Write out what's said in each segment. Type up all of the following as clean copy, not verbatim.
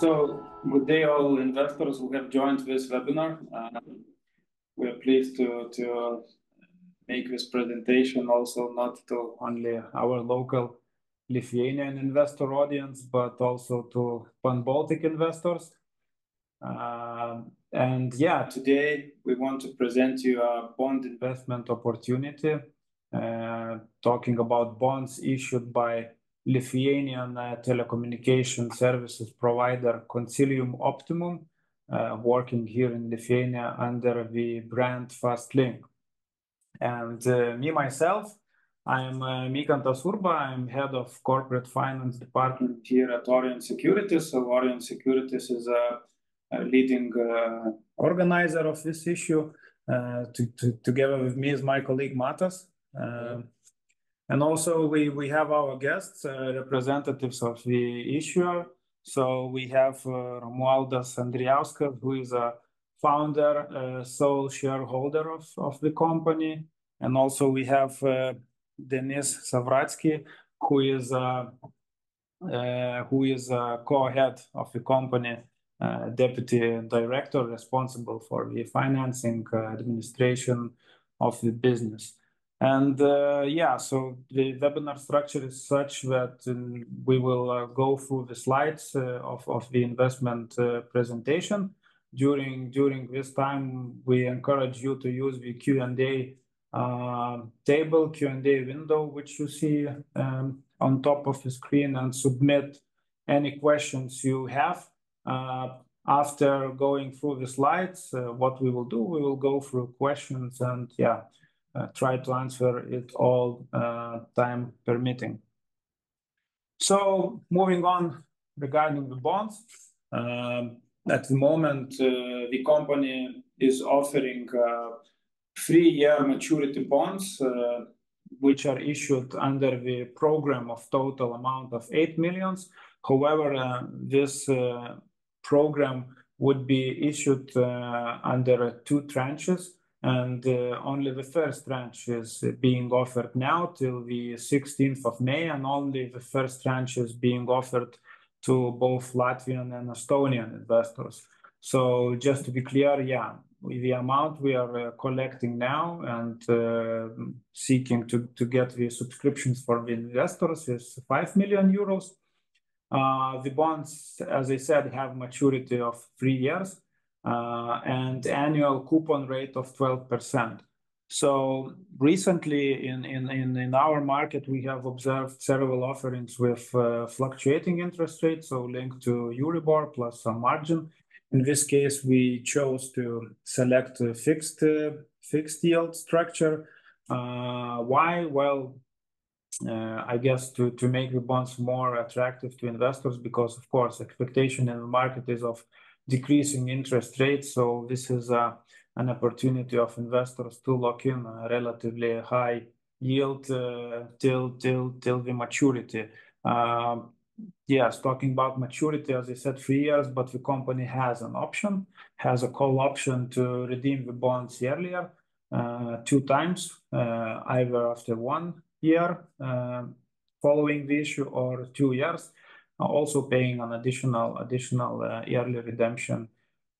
So good day, all investors who have joined this webinar. We are pleased to make this presentation also not to only our local Lithuanian investor audience, but also to Pan-Baltic investors. And yeah, today we want to present you a bond investment opportunity, talking about bonds issued by Lithuanian telecommunication services provider Concilium Optimum, working here in Lithuania under the brand Fastlink. And me, myself, I'm Mykantas Urba. I'm head of corporate finance department here at Orion Securities. So Orion Securities is a leading organizer of this issue. Together with me is my colleague Matas. And also we have our guests, representatives of the issuer. So we have Romualdas Andrijauskas, who is a founder, sole shareholder of the company. And also we have Denis Savratsky, who is a co-head of the company, deputy director responsible for the financing administration of the business. And yeah, so the webinar structure is such that we will go through the slides of the investment presentation. During this time, we encourage you to use the Q&A table, Q&A window, which you see on top of the screen, and submit any questions you have. After going through the slides, what we will do, we will go through questions and try to answer it all, time permitting. So moving on regarding the bonds, at the moment the company is offering 3-year maturity bonds, which are issued under the program of total amount of 8 million. However, this program would be issued under 2 tranches, and only the first tranche is being offered now till the 16th of May, and only the first tranche is being offered to both Latvian and Estonian investors. So just to be clear, the amount we are collecting now and seeking to get the subscriptions for the investors is 5 million euros. The bonds, as I said, have maturity of 3 years and annual coupon rate of 12%. So recently in our market, we have observed several offerings with fluctuating interest rates, so linked to Euribor plus some margin. In this case, we chose to select a fixed yield structure. Why? Well, I guess to make the bonds more attractive to investors, because of course expectation in the market is of decreasing interest rates. So this is an opportunity of investors to lock in a relatively high yield till the maturity. Yes, talking about maturity, as I said, 3 years, but the company has an option, has a call option to redeem the bonds earlier, 2 times, either after 1 year following the issue or 2 years, also paying an additional early redemption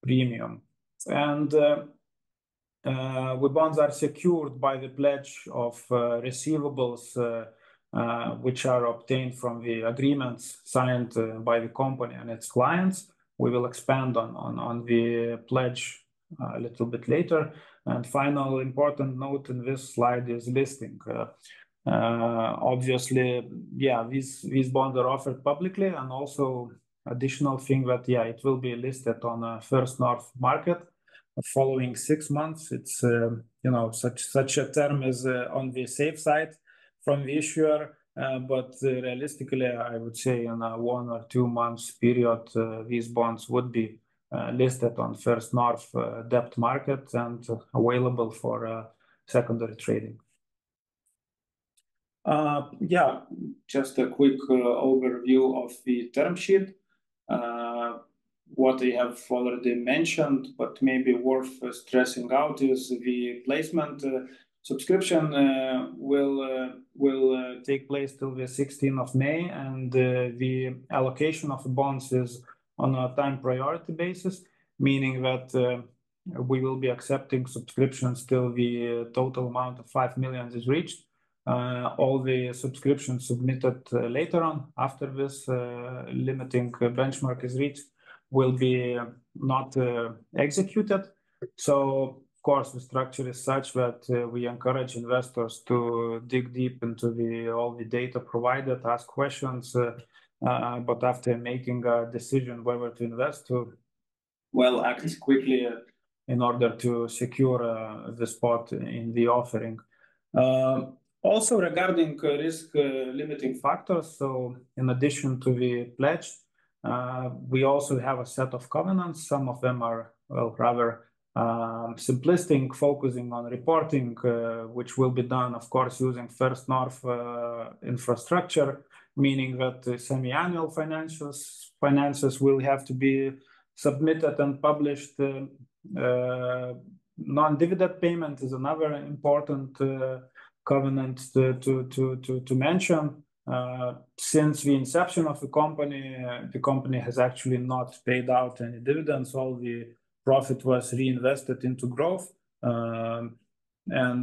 premium. And the bonds are secured by the pledge of receivables which are obtained from the agreements signed by the company and its clients. We will expand on the pledge a little bit later. And final important note in this slide is listing. Obviously, these bonds are offered publicly, and also additional thing that it will be listed on a First North market following 6 months. It's such a term is on the safe side from the issuer, but realistically, I would say in a 1 or 2 months period, these bonds would be listed on First North debt market and available for secondary trading. Just a quick overview of the term sheet. What I have already mentioned, but maybe worth stressing out, is the placement. Subscription will take place till the 16th of May, and the allocation of the bonds is on a time priority basis, meaning that we will be accepting subscriptions till the total amount of 5 million is reached. All the subscriptions submitted later on after this limiting benchmark is reached will be not executed. So, of course, the structure is such that we encourage investors to dig deep into all the data provided, ask questions, but after making a decision whether to invest, to act quickly in order to secure the spot in the offering. Also regarding risk limiting factors, so in addition to the pledge, we also have a set of covenants. Some of them are rather simplistic, focusing on reporting, which will be done, of course, using First North infrastructure, meaning that semi-annual finances will have to be submitted and published. Non-dividend payment is another important covenant to mention. Since the inception of the company has actually not paid out any dividends. All the profit was reinvested into growth. And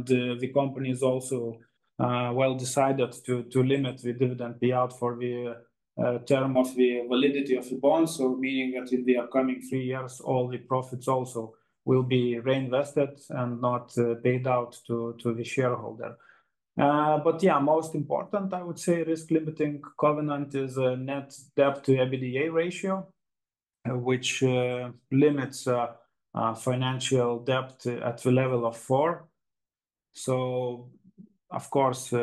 the company is also well decided to limit the dividend payout for the term of the validity of the bond. So meaning that in the upcoming 3 years, all the profits also will be reinvested and not paid out to the shareholder. But yeah, most important, I would say, risk limiting covenant is a net debt to EBITDA ratio, which limits financial debt at the level of 4. So, of course,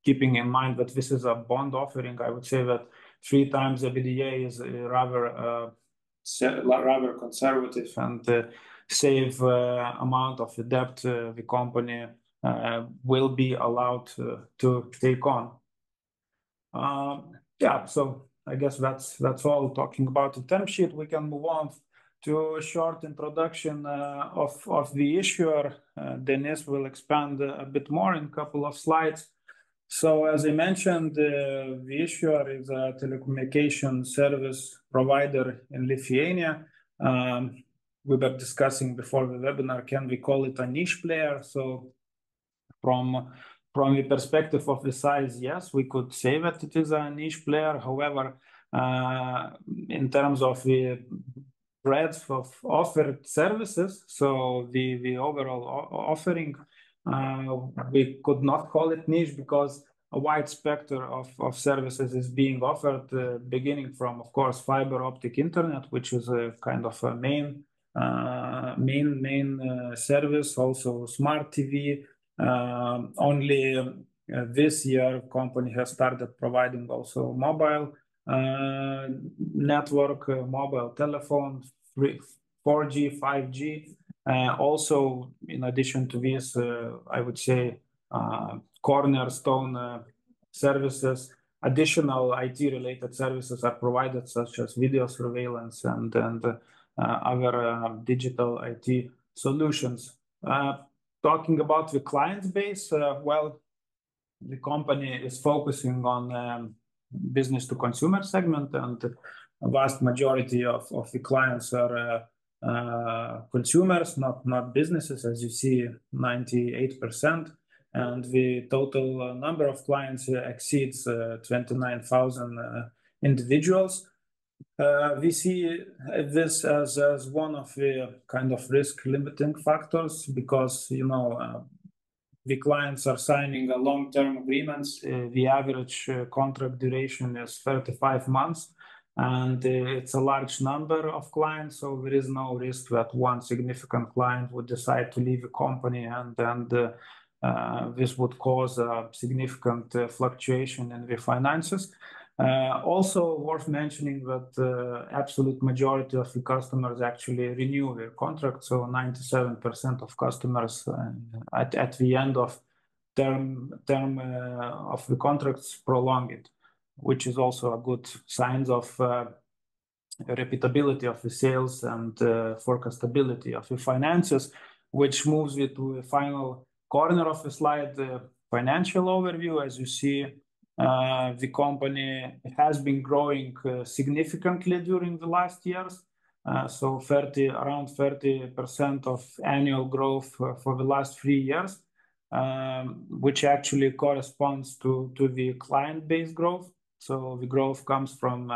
keeping in mind that this is a bond offering, I would say that 3 times EBITDA is rather conservative and safe amount of the debt the company will be allowed to take on. Yeah, so I guess that's all talking about the term sheet. We can move on to a short introduction of the issuer. Denis will expand a bit more in a couple of slides. So as I mentioned, the issuer is a telecommunication service provider in Lithuania. We were discussing before the webinar, can we call it a niche player? So from the perspective of the size, yes, we could say that it is a niche player. However, in terms of the breadth of offered services, so the overall offering, we could not call it niche because a wide spectrum of services is being offered, beginning from, of course, fiber optic internet, which is a kind of a main service, also smart TV. Only this year, company has started providing also mobile network, mobile telephone, 4G, 5G. Also, in addition to this, I would say cornerstone services, additional IT-related services are provided, such as video surveillance and other digital IT solutions. Talking about the client base, well, the company is focusing on business to consumer segment, and a vast majority of the clients are consumers, not businesses, as you see, 98%. And the total number of clients exceeds 29,000 individuals. We see this as one of the kind of risk limiting factors because, the clients are signing a long-term agreements. The average contract duration is 35 months, and it's a large number of clients. So there is no risk that one significant client would decide to leave the company, and this would cause a significant fluctuation in the finances. Also worth mentioning that absolute majority of the customers actually renew their contract. So 97% of customers at the end of term of the contracts prolong it, which is also a good sign of repeatability of the sales and forecastability of the finances, which moves me to the final corner of the slide, the financial overview. As you see, The company has been growing significantly during the last years. So around 30% of annual growth for the last 3 years, which actually corresponds to the client base growth. So the growth comes from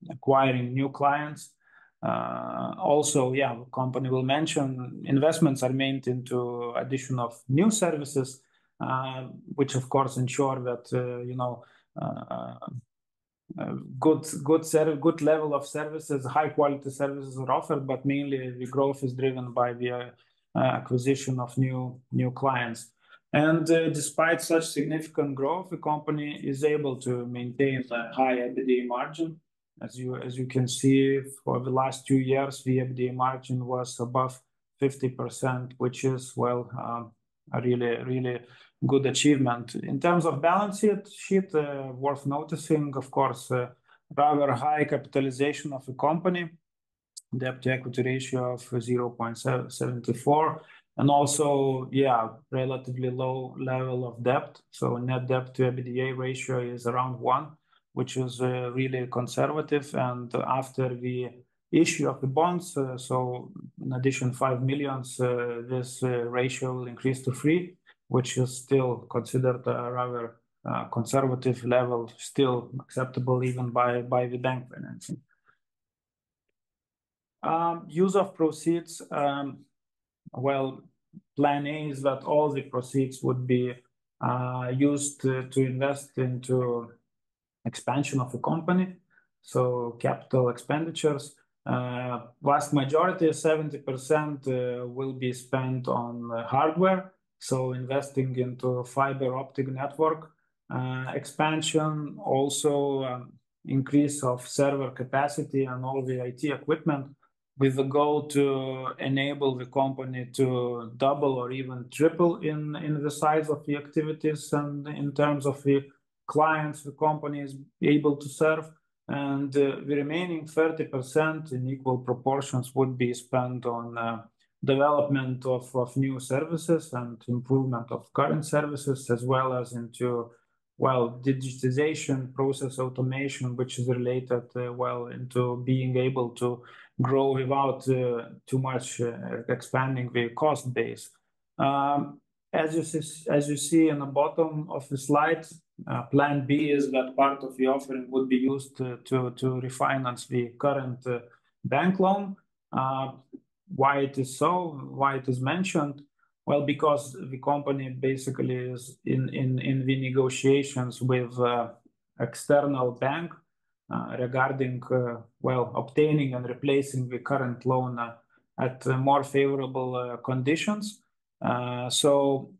acquiring new clients. Also, yeah, the company will mention investments are made into addition of new services, which of course ensure that good level of services, high quality services are offered, but mainly the growth is driven by the acquisition of new clients. And despite such significant growth, the company is able to maintain a high EBITDA margin. As you can see, for the last 2 years, the EBITDA margin was above 50%, which is, well, a really good achievement. In terms of balance sheet, worth noticing, of course, rather high capitalization of the company, debt to equity ratio of 0.74, and also, yeah, relatively low level of debt. So net debt to EBITDA ratio is around 1, which is really conservative. And after the issue of the bonds, so in addition 5 million, this ratio will increase to 3, which is still considered a rather conservative level, still acceptable even by the bank financing. Use of proceeds, well, plan A is that all the proceeds would be used to invest into expansion of the company, so capital expenditures. Vast majority, 70%, will be spent on hardware, so investing into fiber optic network expansion, also increase of server capacity and all the IT equipment, with the goal to enable the company to double or even triple in the size of the activities and in terms of the clients the company is able to serve. And the remaining 30% in equal proportions would be spent on development of new services and improvement of current services, as well as into, well, digitization, process automation, which is related, well, into being able to grow without too much expanding the cost base. As you see in the bottom of the slide, plan B is that part of the offering would be used to refinance the current bank loan. Why it is so? Why it is mentioned? Well, because the company basically is in the negotiations with external bank regarding, well, obtaining and replacing the current loan at more favorable conditions. So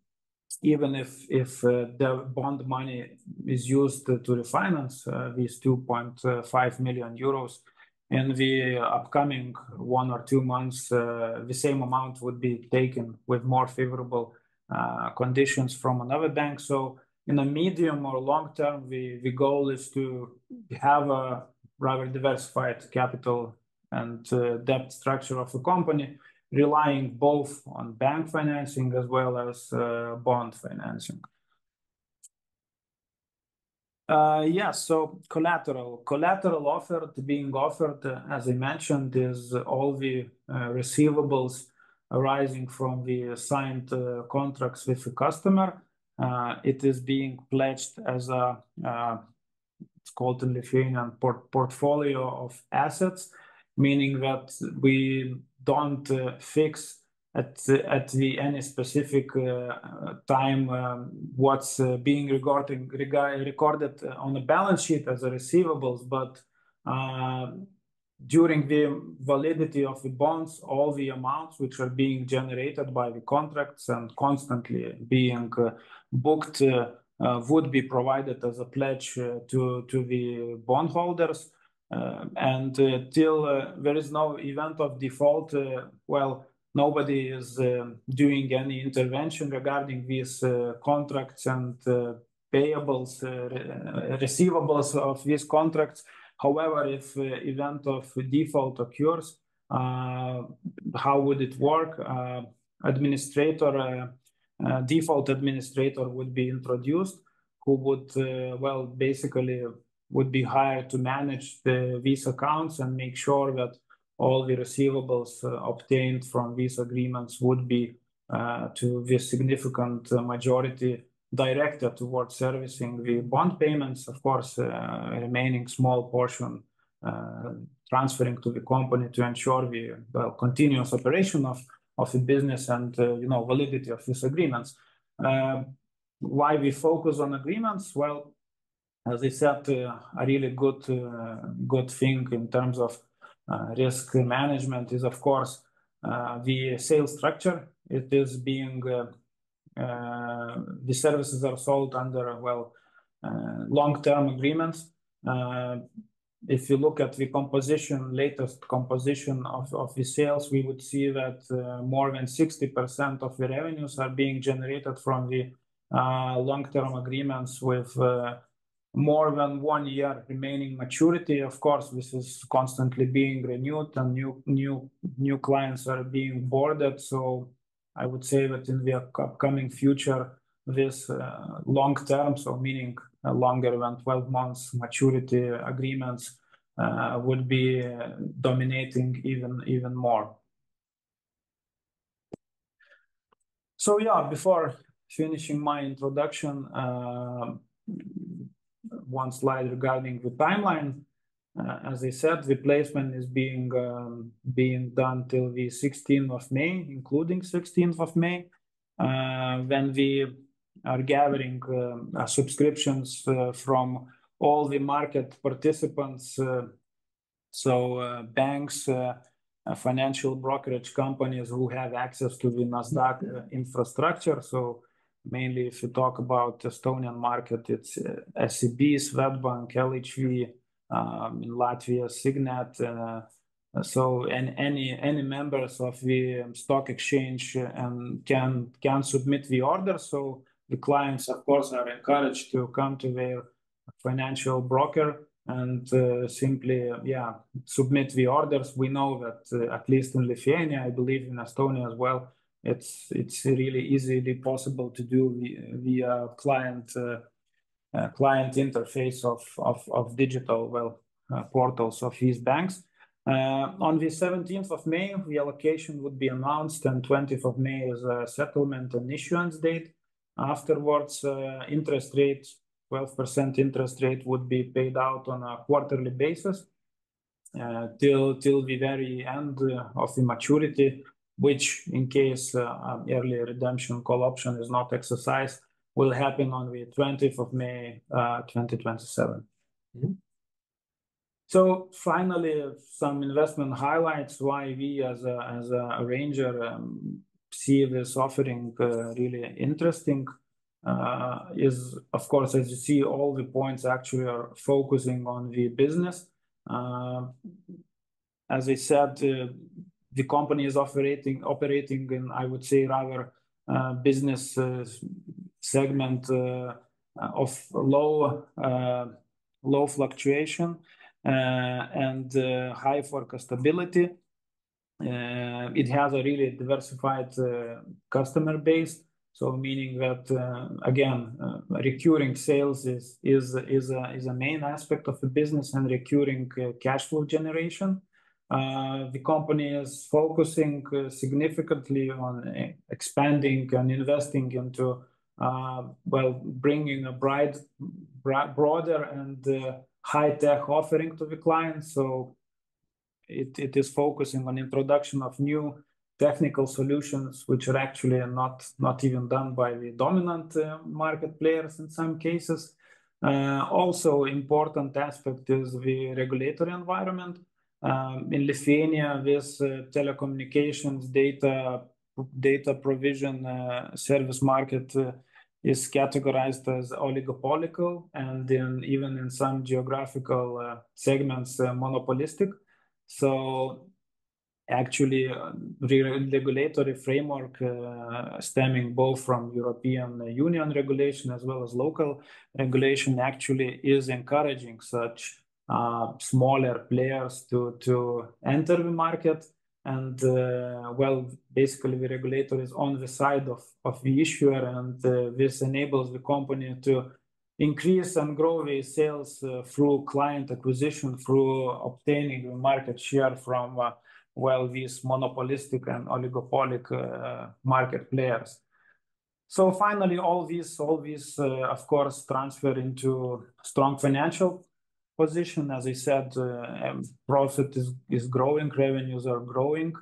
even if the bond money is used to refinance these 2.5 million euros in the upcoming 1 or 2 months, the same amount would be taken with more favorable conditions from another bank. So in a medium or long term, the goal is to have a rather diversified capital and debt structure of the company, relying both on bank financing as well as bond financing. So collateral being offered, as I mentioned, is all the receivables arising from the signed contracts with the customer. It is being pledged as a it's called in Lithuanian portfolio of assets, meaning that we don't fix at any specific time what's being recorded on the balance sheet as a receivables, but during the validity of the bonds, all the amounts which are being generated by the contracts and constantly being booked would be provided as a pledge to the bondholders. And till there is no event of default, well, nobody is doing any intervention regarding these contracts and payables, receivables of these contracts. However, if event of default occurs, how would it work? Default administrator would be introduced, who would, well, basically would be hired to manage these accounts and make sure that all the receivables obtained from these agreements would be to the significant majority directed towards servicing the bond payments, of course, remaining small portion transferring to the company to ensure the continuous operation of the business and validity of these agreements. Why we focus on agreements? Well, as I said, a really good thing in terms of risk management is, of course, the sales structure. It is being the services are sold under long-term agreements. If you look at the latest composition of the sales, we would see that more than 60% of the revenues are being generated from the long-term agreements with more than 1 year remaining maturity. Of course, this is constantly being renewed and new clients are being boarded. So I would say that in the upcoming future, this long-term, so meaning longer than 12 months maturity agreements would be dominating even more. So yeah, before finishing my introduction, one slide regarding the timeline. As I said, the placement is being done till the 16th of May, including 16th of May, when we are gathering subscriptions from all the market participants, so banks, financial brokerage companies who have access to the NASDAQ infrastructure. So mainly if you talk about Estonian market, it's SEB, Swedbank, LHV, in Latvia, Signet. So any members of the stock exchange can submit the order. So the clients, of course, are encouraged to come to their financial broker and simply submit the orders. We know that at least in Lithuania, I believe in Estonia as well, it's really easily possible to do the client interface of digital portals of these banks. On the 17th of May, the allocation would be announced, and 20th of May is a settlement and issuance date. Afterwards, interest rates, 12% interest rate would be paid out on a quarterly basis till the very end of the maturity, which in case early redemption call option is not exercised, will happen on the 20th of May, 2027. Mm-hmm. So finally, some investment highlights why we as a arranger see this offering really interesting. Is, of course, as you see, all the points actually are focusing on the business. As I said, the company is operating in, I would say, rather business segment of low fluctuation and high forecastability. It has a really diversified customer base. So meaning that again, recurring sales is a main aspect of the business and recurring cash flow generation. The company is focusing significantly on expanding and investing into bringing a broader and high-tech offering to the clients. So it is focusing on introduction of new technical solutions, which are actually not even done by the dominant market players in some cases. Also, important aspect is the regulatory environment. In Lithuania, this telecommunications data provision service market is categorized as oligopolical, and even in some geographical segments monopolistic. So actually, regulatory framework stemming both from European Union regulation as well as local regulation actually is encouraging such smaller players to enter the market. And basically the regulator is on the side of the issuer, and this enables the company to increase and grow the sales through client acquisition, through obtaining the market share from these monopolistic and oligopolic market players. So finally, all these, of course, transfer into strong financial position. As I said, profit is growing, revenues are growing,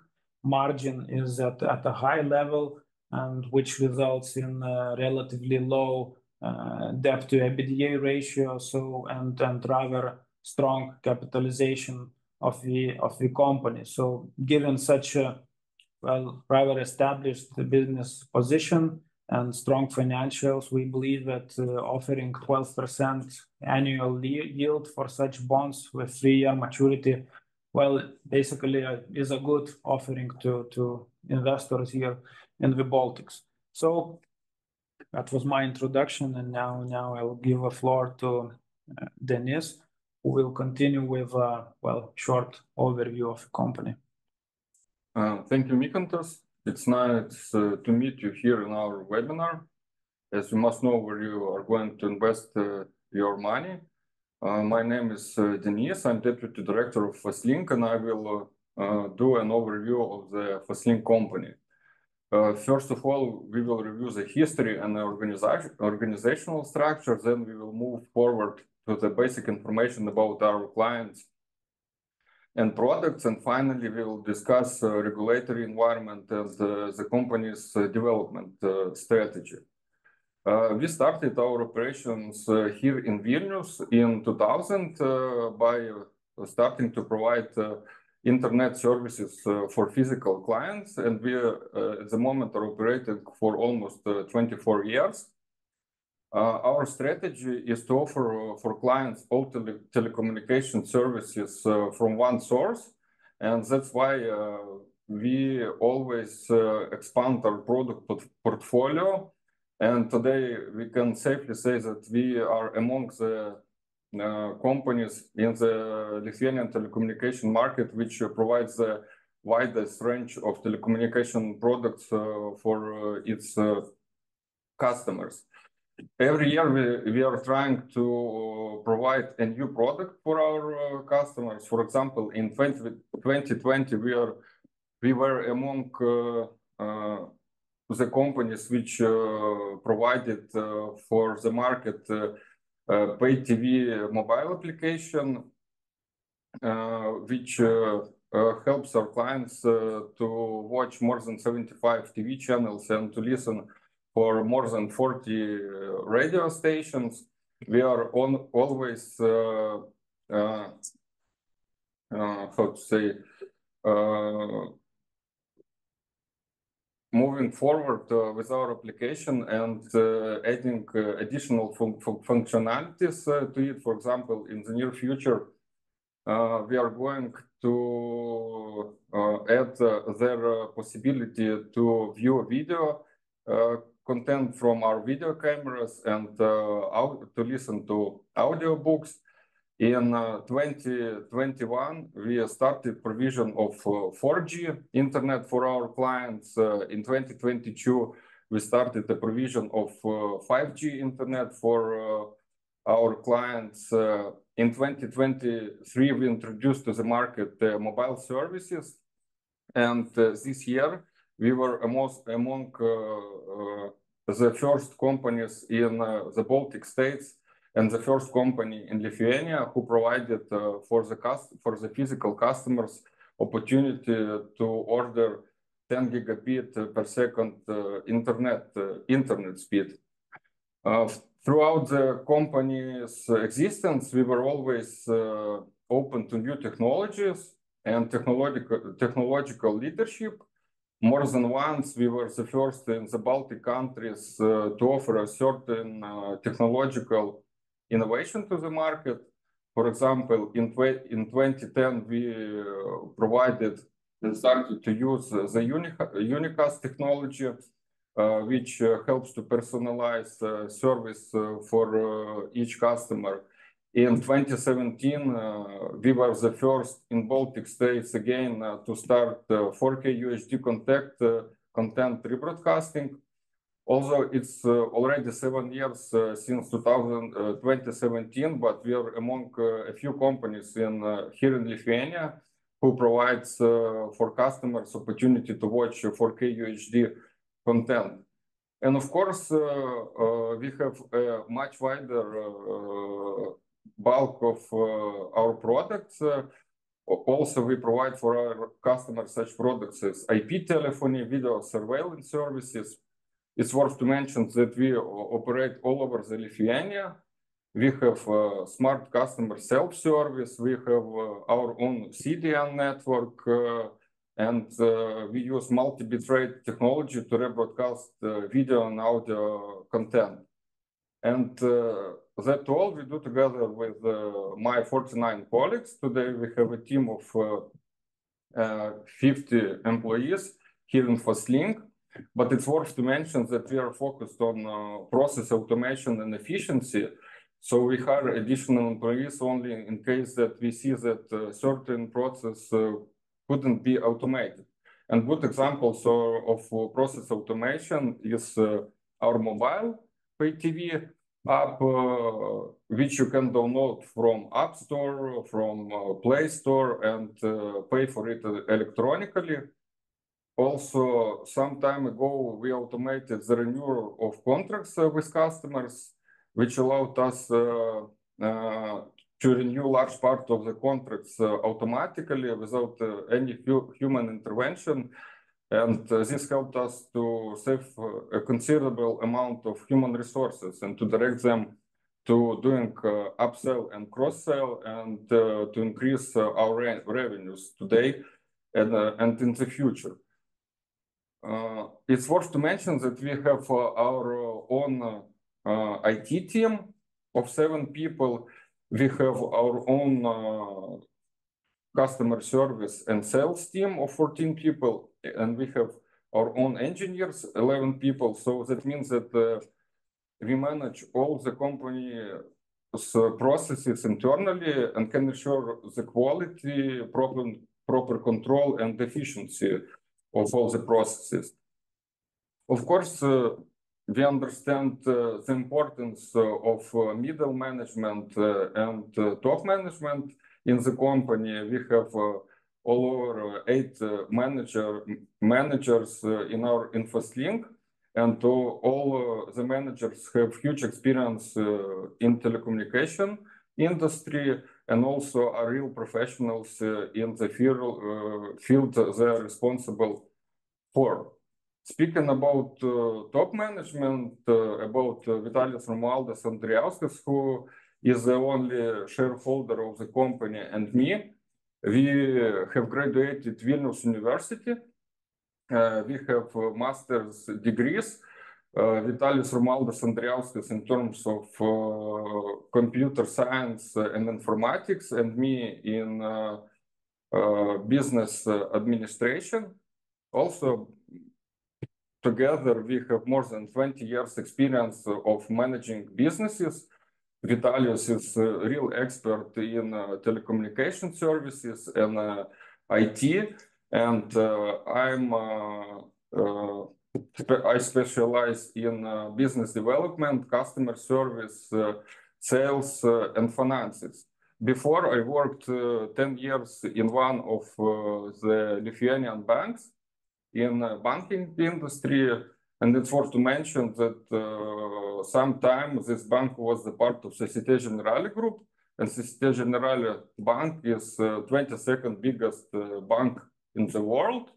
margin is at a high level, and which results in relatively low debt to EBITDA ratio, and rather strong capitalization of the company. So given such a rather established business position and strong financials, we believe that offering 12% annual yield for such bonds with 3-year maturity, basically is a good offering to investors here in the Baltics. So that was my introduction, and now I will give the floor to Denis, who will continue with a short overview of the company. Thank you, Mykantas. It's nice to meet you here in our webinar. As you must know where you are going to invest your money. My name is Denis. I'm Deputy Director of Fastlink, and I will do an overview of the Fastlink company. First of all, we will review the history and the organizational structure. Then we will move forward to the basic information about our clients and products, and finally we will discuss regulatory environment and the company's development strategy. We started our operations here in Vilnius in 2000 by starting to provide internet services for physical clients, and we at the moment are operating for almost 24 years. Our strategy is to offer for clients all telecommunication services from one source, and that's why we always expand our product portfolio. And today we can safely say that we are among the companies in the Lithuanian telecommunication market which provides the widest range of telecommunication products for its customers. Every year we are trying to provide a new product for our customers. For example, in 2020 we were among the companies which provided for the market pay TV mobile application, which helps our clients to watch more than 75 TV channels and to listen for more than 40 radio stations. We are always how to say moving forward with our application and adding additional functionalities to it. For example, in the near future, we are going to add their possibility to view video content from our video cameras and to listen to audiobooks. In 2021, we started provision of 4G internet for our clients. In 2022, we started the provision of 5G internet for our clients. In 2023, we introduced to the market mobile services. And this year, we were among the first companies in the Baltic states and the first company in Lithuania who provided for the physical customers opportunity to order 10 gigabit per second internet speed. Throughout the company's existence, we were always open to new technologies and technological leadership. More than once, we were the first in the Baltic countries to offer a certain technological innovation to the market. For example, in 2010, we provided and started to use the unicast technology, which helps to personalize service for each customer. In 2017, we were the first in Baltic states again to start 4K UHD content rebroadcasting. Although it's already 7 years since 2017, but we are among a few companies here in Lithuania who provides for customers opportunity to watch 4K UHD content. And of course, we have a much wider bulk of our products. Also, we provide for our customers such products as IP telephony, video surveillance services. It's worth to mention that we operate all over the Lithuania. We have smart customer self-service. We have our own CDN network, and we use multi-bit rate technology to rebroadcast video and audio content. And that all we do together with my 49 colleagues. Today we have a team of 50 employees here in Fastlink. But it's worth to mention that we are focused on process automation and efficiency. So we hire additional employees only in case that we see that certain process couldn't be automated. And good examples of process automation is our mobile pay TV app, which you can download from App Store, from Play Store, and pay for it electronically. Also, some time ago, we automated the renewal of contracts with customers, which allowed us to renew large part of the contracts automatically without any human intervention. And this helped us to save a considerable amount of human resources and to direct them to doing upsell and cross-sell and to increase our revenues today and in the future. It's worth to mention that we have our own IT team of 7 people. We have our own customer service and sales team of 14 people, and we have our own engineers, 11 people. So that means that we manage all the company's processes internally and can ensure the quality, proper control, and efficiency of all the processes. Of course, we understand the importance of middle management and top management in the company. We have all over 8 managers in our Fastlink, and all the managers have huge experience in telecommunication industry and also are real professionals in the field they are responsible for. Speaking about top management, about Vitalijus Romualdas Andrijauskas, who is the only shareholder of the company, and me, we have graduated Vilnius University. We have master's degrees. Vitalijus Romualdas Andrijauskas in terms of computer science and informatics, and me in business administration. Also, together, we have more than 20 years experience of managing businesses. Vitalijus is a real expert in telecommunication services and IT, and I specialize in business development, customer service, sales, and finances. Before, I worked 10 years in one of the Lithuanian banks in banking industry, and it's worth to mention that sometimes this bank was the part of Societe Generale Group, and Societe Generale Bank is 22nd biggest bank in the world.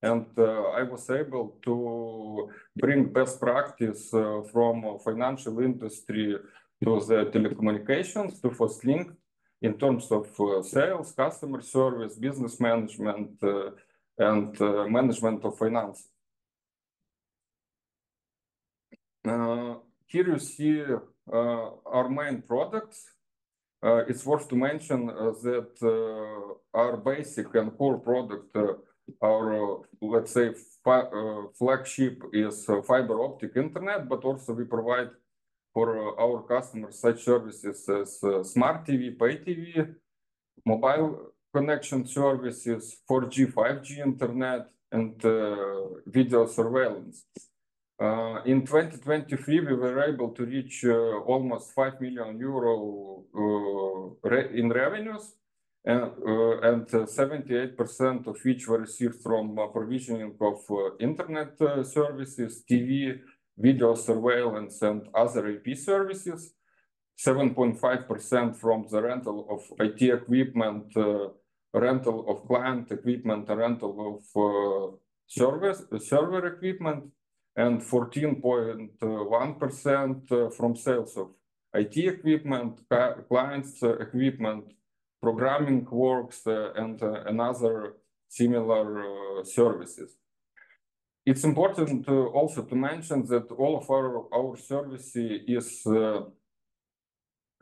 And I was able to bring best practice from financial industry to the telecommunications, to Fastlink, in terms of sales, customer service, business management, and management of finance. Here you see our main products. It's worth to mention that our basic and core product, our, let's say, flagship is fiber optic internet, but also we provide for our customers such services as smart TV, pay TV, mobile connection services, 4G, 5G internet, and video surveillance. In 2023, we were able to reach almost 5 million euro in revenues, and 78% of which were received from provisioning of internet services, TV, video surveillance, and other IP services. 7.5% from the rental of IT equipment, rental of client equipment, rental of server equipment, and 14.1% from sales of IT equipment, clients equipment, programming works, and another similar services. It's important also to mention that all of our service is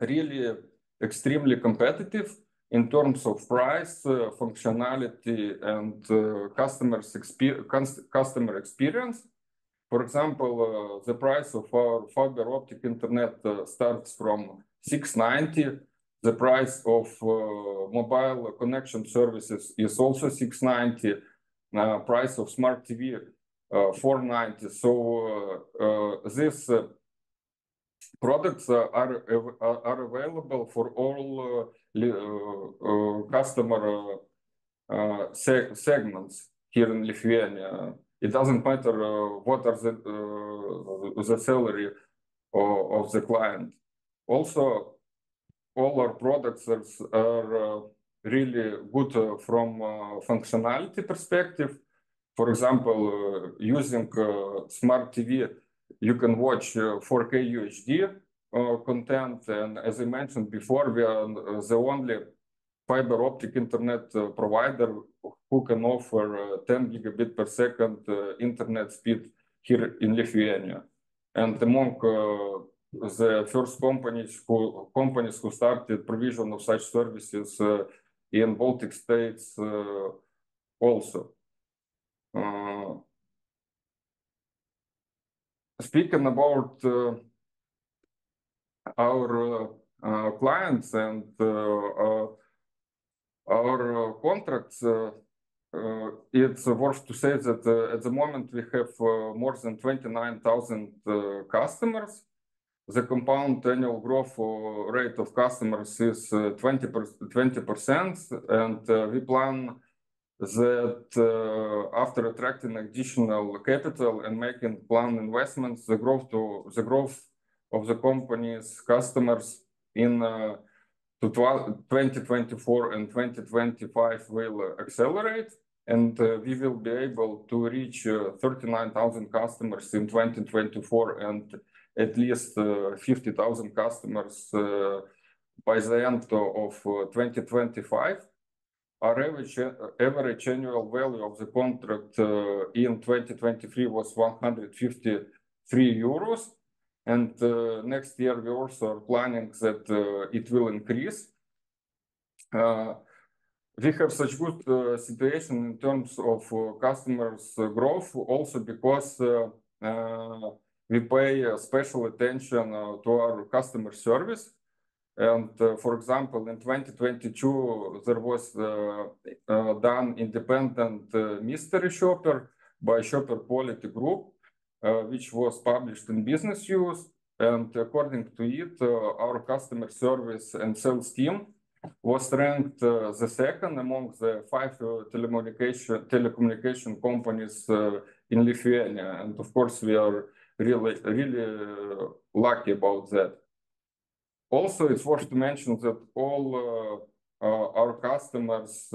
really extremely competitive in terms of price, functionality, and customer experience. For example, the price of our fiber optic internet starts from $690. The price of mobile connection services is also $690. Price of smart TV, $490. So these products are available for all customer segments here in Lithuania. It doesn't matter what are the salary of the client. Also, all our products are really good from functionality perspective. For example, using smart TV, you can watch 4K UHD content, and as I mentioned before, we are the only fiber optic internet provider who can offer 10 gigabit per second internet speed here in Lithuania. And among the first companies who started provision of such services in Baltic states also. Speaking about our clients and our contracts, it's worth to say that at the moment we have more than 29,000 customers. The compound annual growth rate of customers is 20%, and we plan that after attracting additional capital and making planned investments, the growth of the company's customers in 2024 and 2025 will accelerate, and we will be able to reach 39,000 customers in 2024 and at least 50,000 customers by the end of 2025. Our average annual value of the contract in 2023 was 153 euros. And next year, we also are planning that it will increase. We have such good situation in terms of customers' growth, also because we pay special attention to our customer service. And for example, in 2022, there was done independent mystery shopper by Shopper Quality Group, which was published in Business News. And according to it, our customer service and sales team was ranked the second among the 5 telecommunication companies in Lithuania. And of course, we are really lucky about that. Also, it's worth to mention that all our customers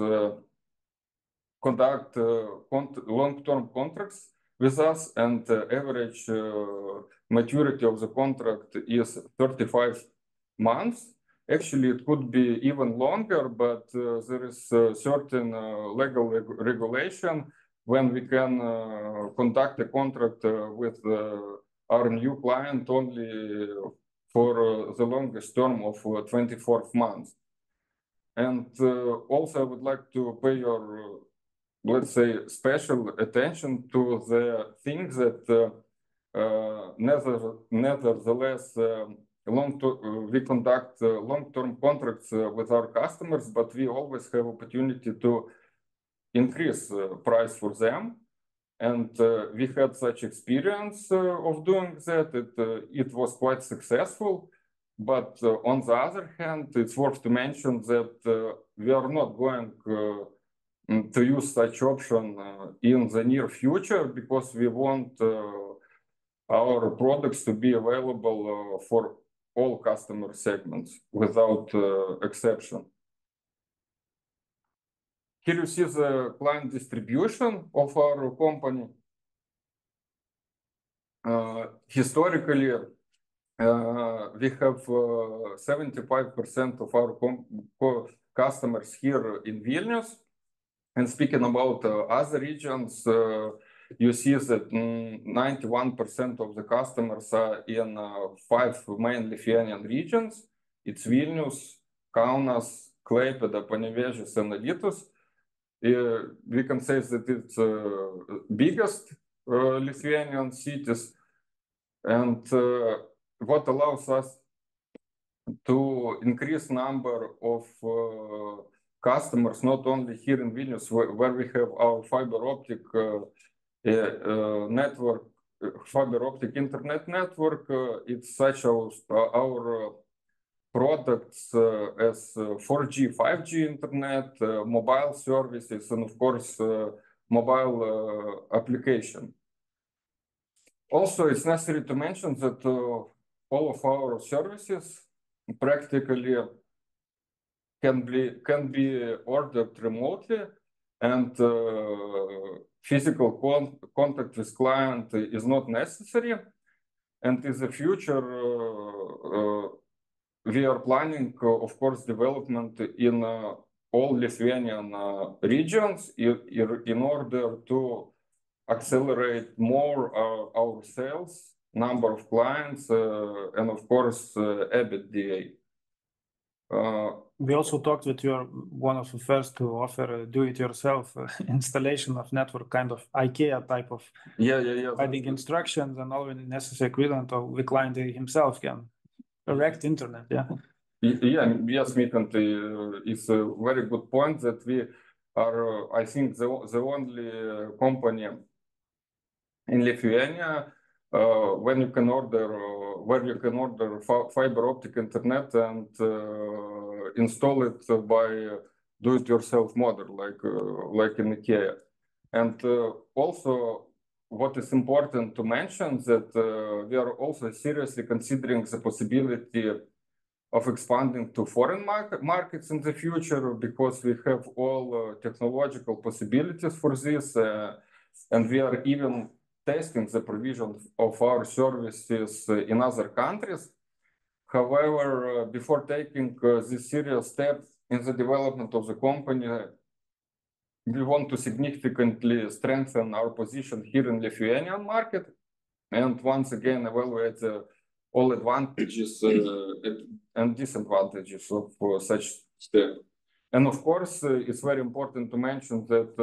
conduct long-term contracts with us, and the average maturity of the contract is 35 months. Actually, it could be even longer, but there is a certain legal regulation when we can conduct a contract with our new client only for the longest term of 24 months. And also, I would like to pay your, let's say, special attention to the things that nevertheless, we conduct long-term contracts with our customers, but we always have opportunity to increase price for them. And we had such experience of doing that. It was quite successful. But on the other hand, it's worth to mention that we are not going to use such option in the near future, because we want our products to be available for all customer segments without exception. Here you see the client distribution of our company. Historically, we have 75% of our customers here in Vilnius. And speaking about other regions, you see that 91% of the customers are in 5 main Lithuanian regions. It's Vilnius, Kaunas, Klaipėda, Panevėžys, and Alytus. We can say that it's biggest Lithuanian cities, and what allows us to increase number of customers, not only here in Vilnius, where we have our fiber optic network, fiber optic internet network. It's such as our products as 4G, 5G internet, mobile services, and of course, mobile application. Also, it's necessary to mention that all of our services practically can be ordered remotely, and physical contact with client is not necessary. And in the future, we are planning, of course, development in all Lithuanian regions in order to accelerate more our sales, number of clients, and of course, EBITDA. We also talked that you are one of the first to offer do-it-yourself installation of network, kind of IKEA type of providing instructions and all the necessary equipment, of the client himself can erect internet. Yes, Mikant, it's a very good point that we are, I think, the only company in Lithuania where you can order fiber optic internet and install it by do-it-yourself model, like in IKEA. And also, what is important to mention that we are also seriously considering the possibility of expanding to foreign markets in the future, because we have all technological possibilities for this, and we are even testing the provision of our services in other countries. However, before taking this serious step in the development of the company, we want to significantly strengthen our position here in Lithuanian market, and once again evaluate all advantages and disadvantages of such step. And of course, it's very important to mention that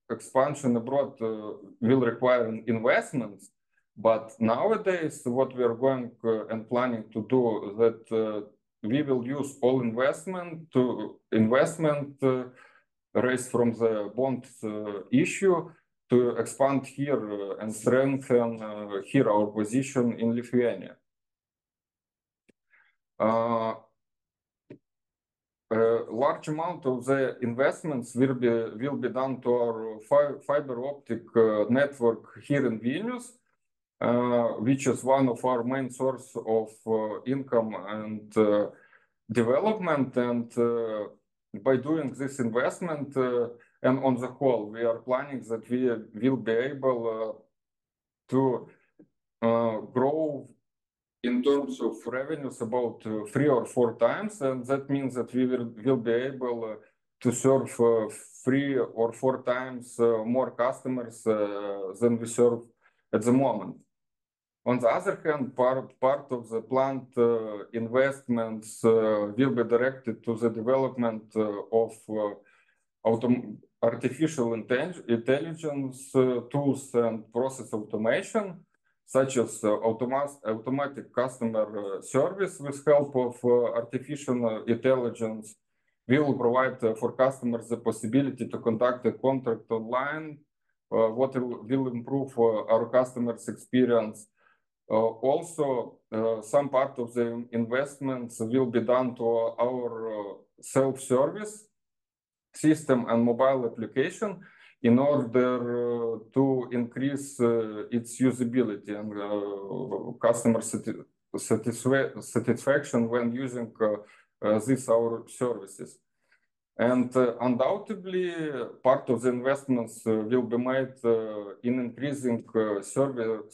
expansion abroad will require investments, but nowadays what we are going and planning to do that we will use all investment raised from the bond issue to expand here and strengthen here our position in Lithuania. A large amount of the investments will be done to our fiber optic network here in Vilnius, which is one of our main source of income and development. And by doing this investment, and on the whole, we are planning that we will be able to grow in terms of revenues about 3 or 4 times, and that means that we will be able to serve 3 or 4 times more customers than we serve at the moment. On the other hand, part of the planned investments will be directed to the development of artificial intelligence tools and process automation, such as automatic customer service with help of artificial intelligence. We will provide for customers the possibility to conduct a contract online what will improve our customers' experience. Also, some part of the investments will be done to our self-service system and mobile application in order to increase its usability and customer satisfaction when using these our services. And undoubtedly, part of the investments will be made in increasing server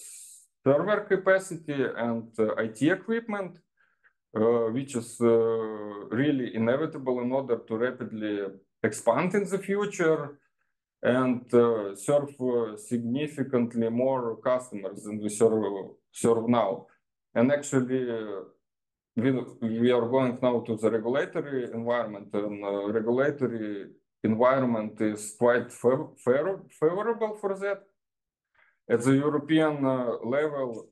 capacity and IT equipment, which is really inevitable in order to rapidly expand in the future and serve significantly more customers than we serve now. And actually, we are going now to the regulatory environment, and regulatory environment is quite favorable for that. At the European level,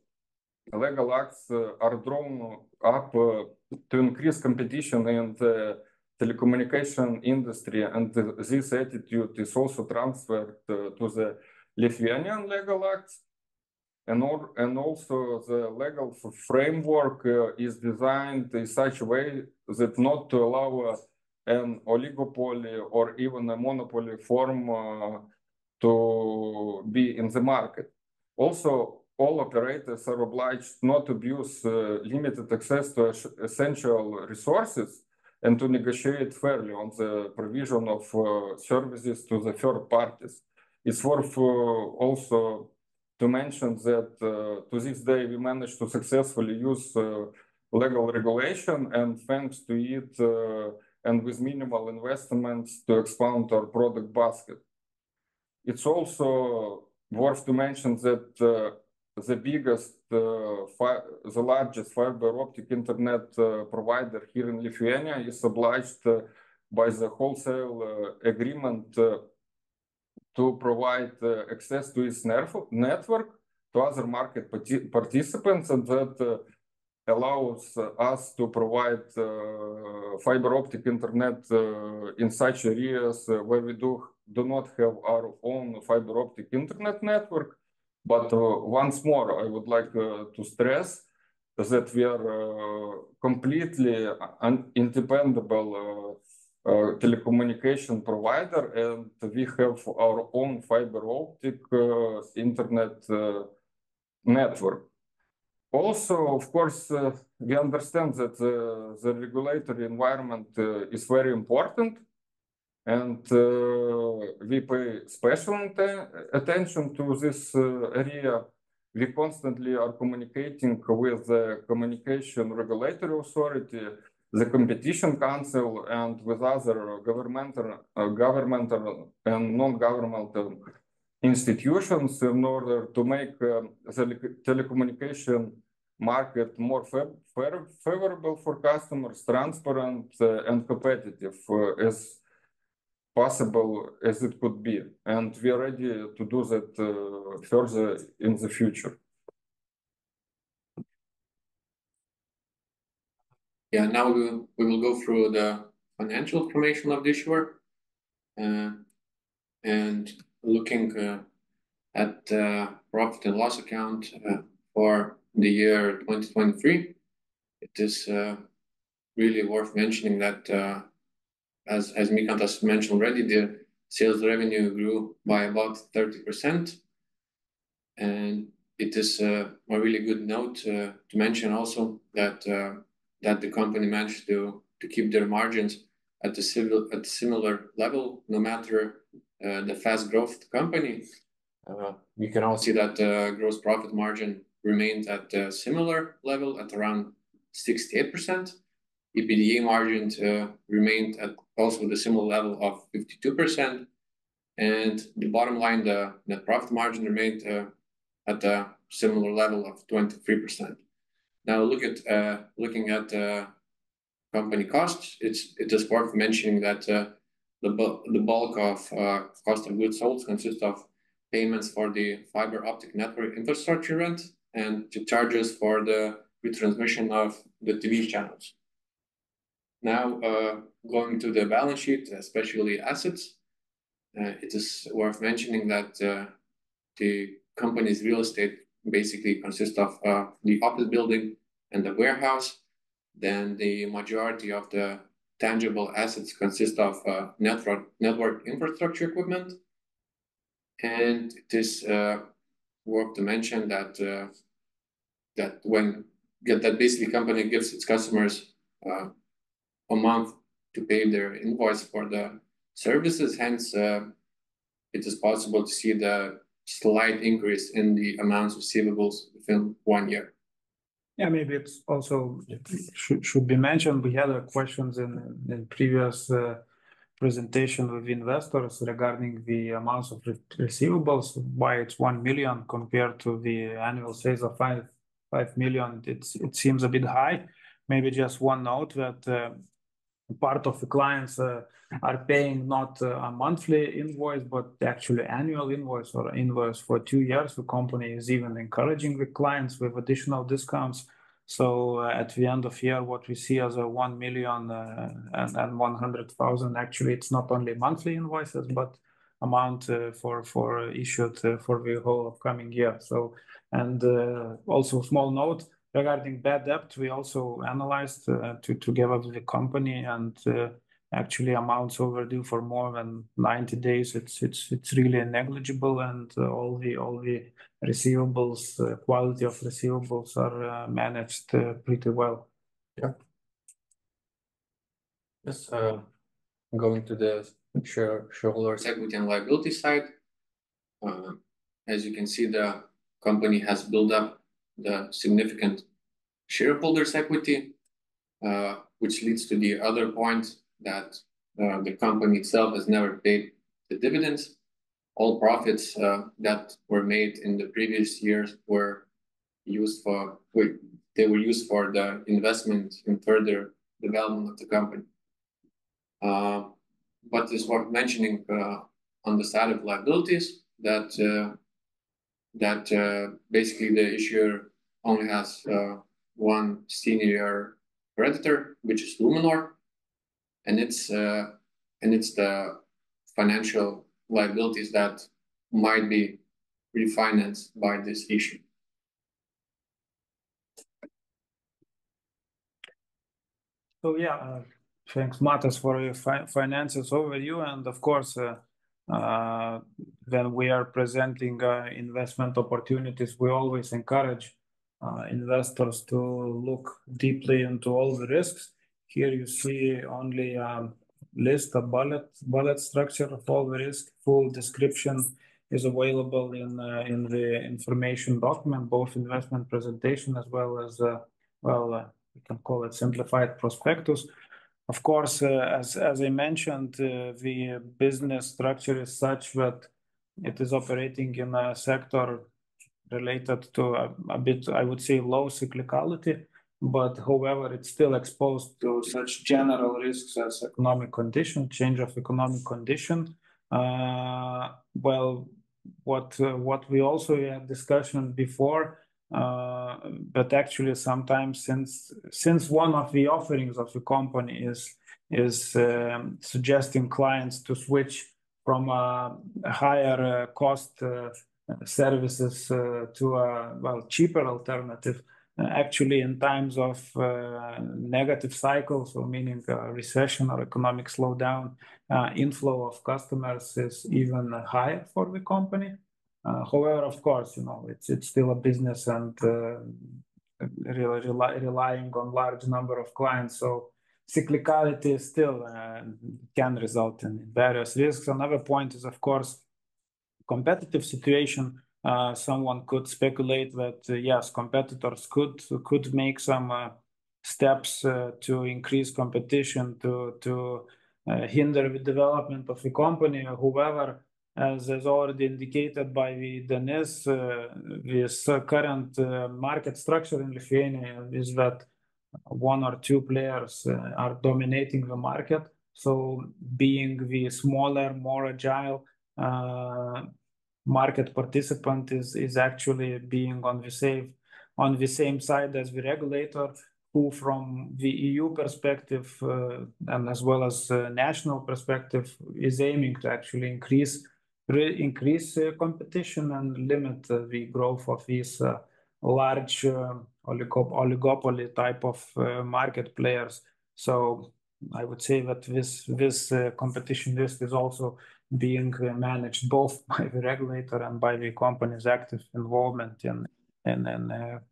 legal acts are drawn up to increase competition in the telecommunication industry, and this attitude is also transferred to the Lithuanian legal acts. And also the legal framework is designed in such a way that not to allow an oligopoly or even a monopoly form to be in the market. Also, all operators are obliged not to abuse limited access to essential resources and to negotiate fairly on the provision of services to the third parties. It's worth also to mention that to this day we managed to successfully use legal regulation, and thanks to it and with minimal investments to expand our product basket. It's also worth to mention that the biggest, the largest fiber optic internet provider here in Lithuania is obliged by the wholesale agreement to provide access to its network to other market participants, and that allows us to provide fiber optic internet in such areas where we do not have our own fiber optic internet network. But once more, I would like to stress that we are completely independent telecommunication provider, and we have our own fiber optic internet network. Also, of course, we understand that the regulatory environment is very important, and we pay special attention to this area. We constantly are communicating with the Communication Regulatory Authority, the Competition Council, and with other governmental and non-governmental institutions in order to make the telecommunication market more favorable for customers, transparent and competitive as possible as it could be. And we are ready to do that further in the future. Yeah, now we will go through the financial information of this year, and looking at the profit and loss account for the year 2023. It is really worth mentioning that, as Mikantas mentioned already, the sales revenue grew by about 30%. And it is a really good note to mention also that the company managed to keep their margins at a similar level, no matter the fast growth of the company. We can all see that gross profit margin remained at a similar level at around 68%. EBITDA margin remained at also the similar level of 52%. And the bottom line, the net profit margin remained at a similar level of 23%. Now looking at company costs, it is worth mentioning that the bulk of cost of goods sold consists of payments for the fiber optic network infrastructure rent and the charges for the retransmission of the TV channels. Now going to the balance sheet, especially assets. it is worth mentioning that the company's real estate basically consists of the office building and the warehouse. Then the majority of the tangible assets consist of network infrastructure equipment. And it is worth to mention that that basically company gives its customers a month to pay their invoice for the services. Hence, it is possible to see the slight increase in the amounts receivables within 1 year. Yeah, maybe it's also should be mentioned. We had questions in previous presentation with investors regarding the amounts of receivables, why it's 1 million compared to the annual sales of 5 million. It seems a bit high. Maybe just one note that part of the clients are paying not a monthly invoice, but actually annual invoice or invoice for 2 years. The company is even encouraging the clients with additional discounts. So at the end of year, what we see as a 1 million and 100,000, actually, it's not only monthly invoices, but amount for issued for the whole upcoming year. So, and also small note, regarding bad debt, we also analyzed together with the company, and actually amounts overdue for more than 90 days. It's really negligible, and all the receivables, quality of receivables are managed pretty well. Yeah. Yes. Going to the shareholders' equity and liability side. As you can see, the company has built up the significant shareholders' equity, which leads to the other point that the company itself has never paid the dividends. All profits that were made in the previous years were used for the investment in further development of the company. But it's worth mentioning on the side of liabilities that basically the issuer only has one senior creditor, which is Luminor, and it's the financial liabilities that might be refinanced by this issue. So yeah, thanks, Matas, for your finances overview. And of course, when we are presenting investment opportunities, we always encourage investors to look deeply into all the risks. Here you see only list, a bullet structure of all the risk. Full description is available in the information document, both investment presentation as well as we can call it simplified prospectus. Of course, as I mentioned, the business structure is such that it is operating in a sector related to a bit, I would say, low cyclicality, but however, it's still exposed to such general risks as economic condition, change of economic condition. Well, what we also had discussion before, but actually sometimes since one of the offerings of the company is suggesting clients to switch from a higher cost services to a cheaper alternative. Actually, in times of negative cycles, so meaning recession or economic slowdown, inflow of customers is even higher for the company. However, of course, it's still a business and really relying on large number of clients. So cyclicality still can result in various risks. Another point is, of course, competitive situation. Someone could speculate that yes, competitors could make some steps to increase competition to hinder the development of the company. However, as already indicated by Denis, this current market structure in Lithuania is that one or two players are dominating the market. So being the smaller, more agile market participant is actually being on the same side as the regulator, who from the EU perspective and as well as national perspective is aiming to actually increase competition and limit the growth of these large oligopoly type of market players. So I would say that this competition risk is also being managed both by the regulator and by the company's active involvement in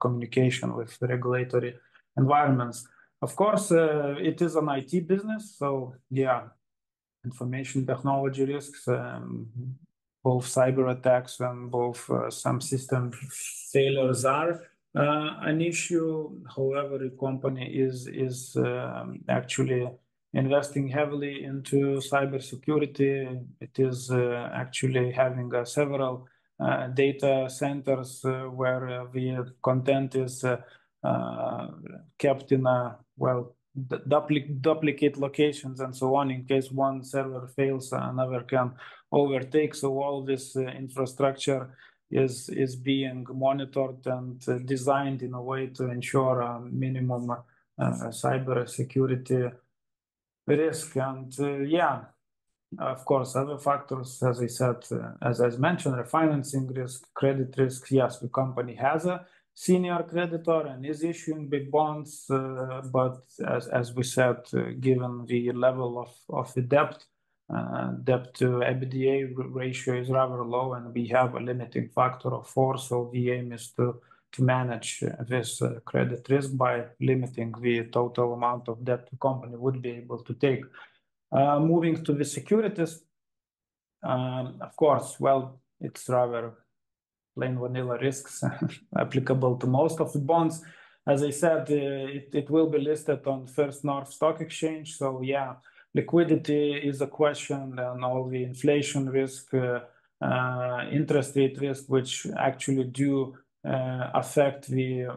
communication with regulatory environments. Of course, it is an IT business, so yeah, information technology risks, both cyber attacks and both some system failures are an issue. However, the company is actually investing heavily into cybersecurity. It is actually having several data centers where the content is kept in duplicate locations and so on, in case one server fails, another can overtake. So all this infrastructure is being monitored and designed in a way to ensure a minimum cyber security risk. And yeah, of course, other factors, as I said, as I mentioned, refinancing risk, credit risk. Yes, the company has a senior creditor and is issuing big bonds, but as we said, given the level of the debt to EBITDA ratio is rather low, and we have a limiting factor of 4. So the aim is to manage this credit risk by limiting the total amount of debt the company would be able to take. Moving to the securities, of course, well, it's rather plain vanilla risks applicable to most of the bonds. As I said, it will be listed on First North Stock Exchange. So yeah, liquidity is a question, and all the inflation risk, interest rate risk, which actually do affect the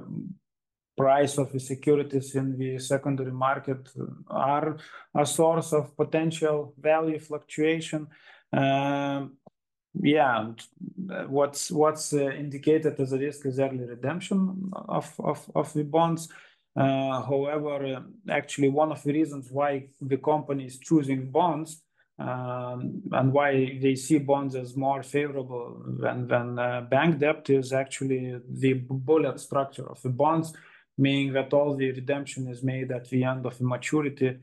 price of the securities in the secondary market, are a source of potential value fluctuation. Yeah, what's indicated as a risk is early redemption of the bonds. However, actually, one of the reasons why the company is choosing bonds and why they see bonds as more favorable than bank debt is actually the bullet structure of the bonds, meaning that all the redemption is made at the end of the maturity.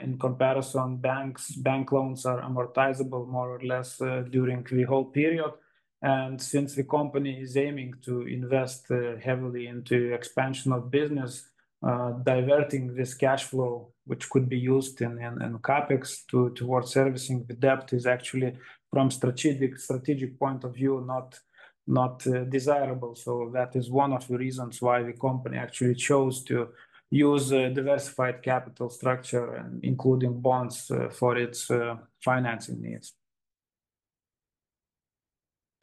In comparison, bank loans are amortizable more or less during the whole period. And since the company is aiming to invest heavily into expansion of business, diverting this cash flow, which could be used in capex towards servicing the debt, is actually, from strategic point of view, not desirable. So that is one of the reasons why the company actually chose to use a diversified capital structure, and including bonds for its financing needs.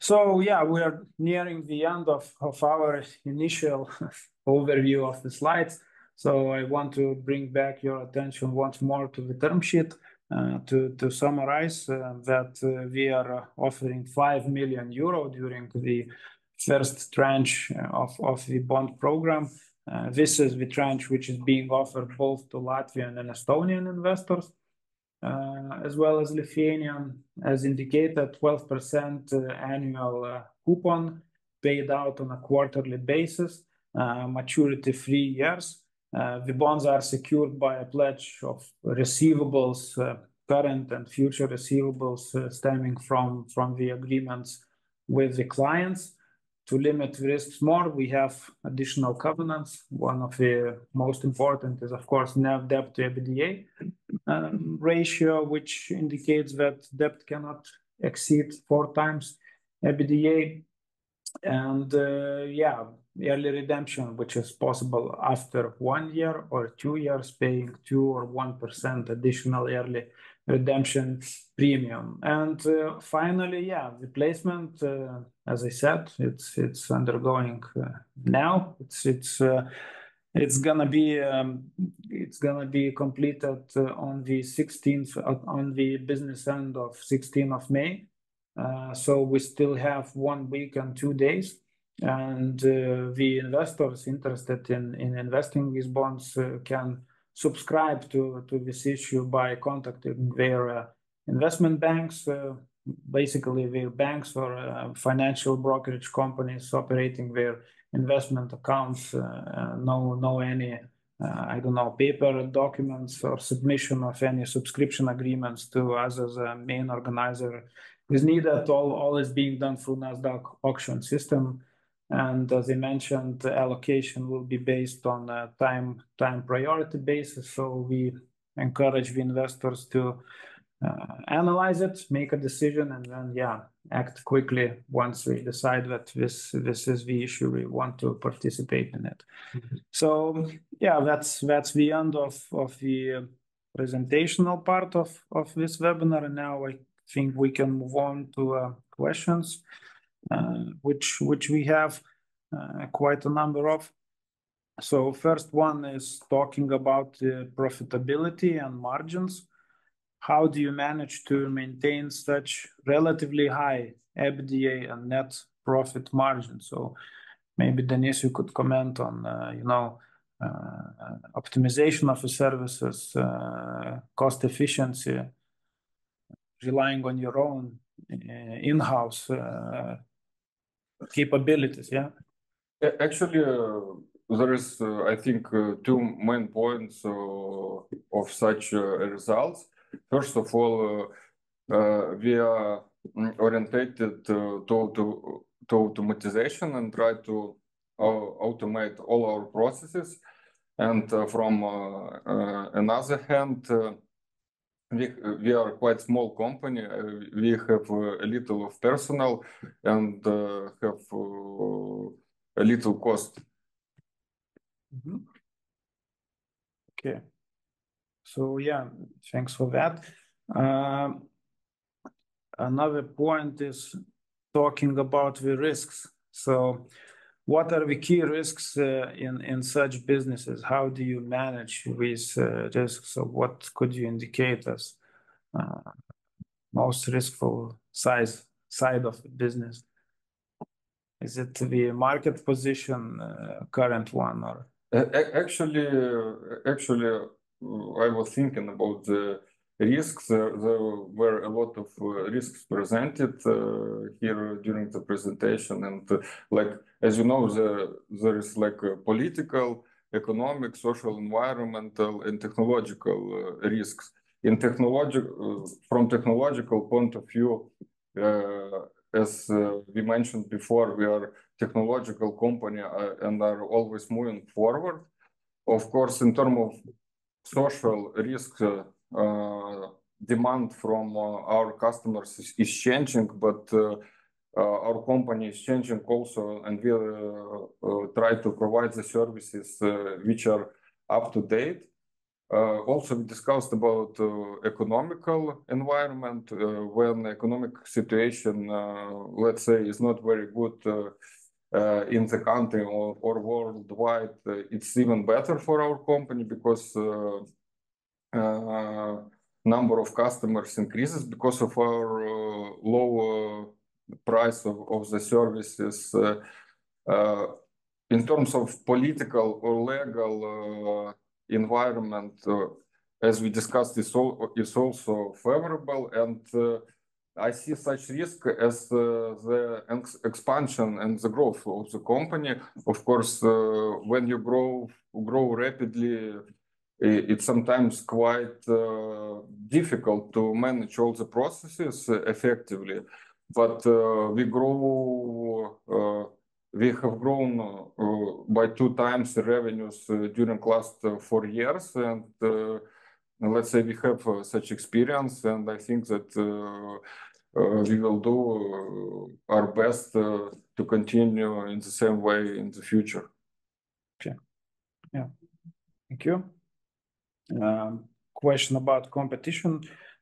So yeah, we are nearing the end of our initial overview of the slides. So I want to bring back your attention once more to the term sheet to summarize that we are offering 5 million euro during the first tranche of the bond program. This is the tranche which is being offered both to Latvian and Estonian investors, as well as Lithuanian, as indicated, 12% annual coupon paid out on a quarterly basis, maturity 3 years. The bonds are secured by a pledge of receivables, current and future receivables stemming from the agreements with the clients. To limit risks more, we have additional covenants. One of the most important is, of course, net debt to EBITDA ratio, which indicates that debt cannot exceed 4 times EBITDA. And yeah, early redemption, which is possible after 1 year or 2 years, paying 2 or 1% additional early redemption premium. And finally, yeah, the placement, as I said, it's undergoing now. It's gonna be completed on the 16th on the business end of 16th of May. So we still have 1 week and 2 days and the investors interested in investing these bonds can subscribe to this issue by contacting their investment banks, basically their banks or financial brokerage companies operating their investment accounts. No any I don't know, paper documents or submission of any subscription agreements to us as a main organizer is needed. All is being done through NASDAQ auction system. And as I mentioned, the allocation will be based on a time priority basis. So we encourage the investors to analyze it, make a decision, and then act quickly once we decide that this is the issue we want to participate in it. So that's the end of the presentational part of this webinar, and now I think we can move on to questions, which we have quite a number of. So first one is talking about profitability and margins. How do you manage to maintain such relatively high EBITDA and net profit margin? So maybe Denis, you could comment on optimization of the services, cost efficiency, relying on your own in-house capabilities. Yeah. Actually, there is, I think, two main points of such results. First of all, we are orientated to automatization and try to automate all our processes. And from another hand, we are quite small company. We have a little of personnel and have a little cost. Mm-hmm. Okay. So thanks for that. Another point is talking about the risks. So what are the key risks in such businesses? How do you manage these risks? So what could you indicate as most riskful side of the business? Is it the market position, current one, or? Actually, I was thinking about the risks. There were a lot of risks presented here during the presentation, and as you know, there is political, economic, social, environmental, and technological risks. From technological point of view, as we mentioned before, we are technological company and are always moving forward. Of course, in terms of social risk, demand from our customers is changing, but our company is changing also, and we try to provide the services which are up to date. Also, we discussed about economical environment. When economic situation, let's say, is not very good in the country or worldwide, it's even better for our company because number of customers increases because of our low price of the services. In terms of political or legal environment, as we discussed, is also favorable, and I see such risk as the expansion and the growth of the company. Of course, when you grow rapidly, it's sometimes quite difficult to manage all the processes effectively. But we have grown by 2 times the revenues during last 4 years, and let's say we have such experience, and I think that we will do our best to continue in the same way in the future. Okay. Yeah. Thank you. Question about competition.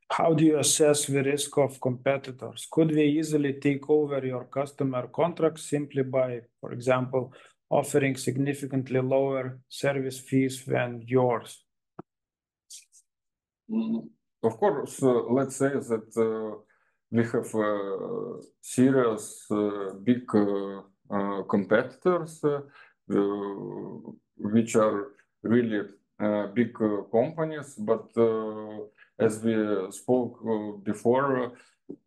How do you assess the risk of competitors? Could they easily take over your customer contracts simply by, for example, offering significantly lower service fees than yours? Of course, let's say that we have serious big competitors, which are really big companies. But as we spoke before,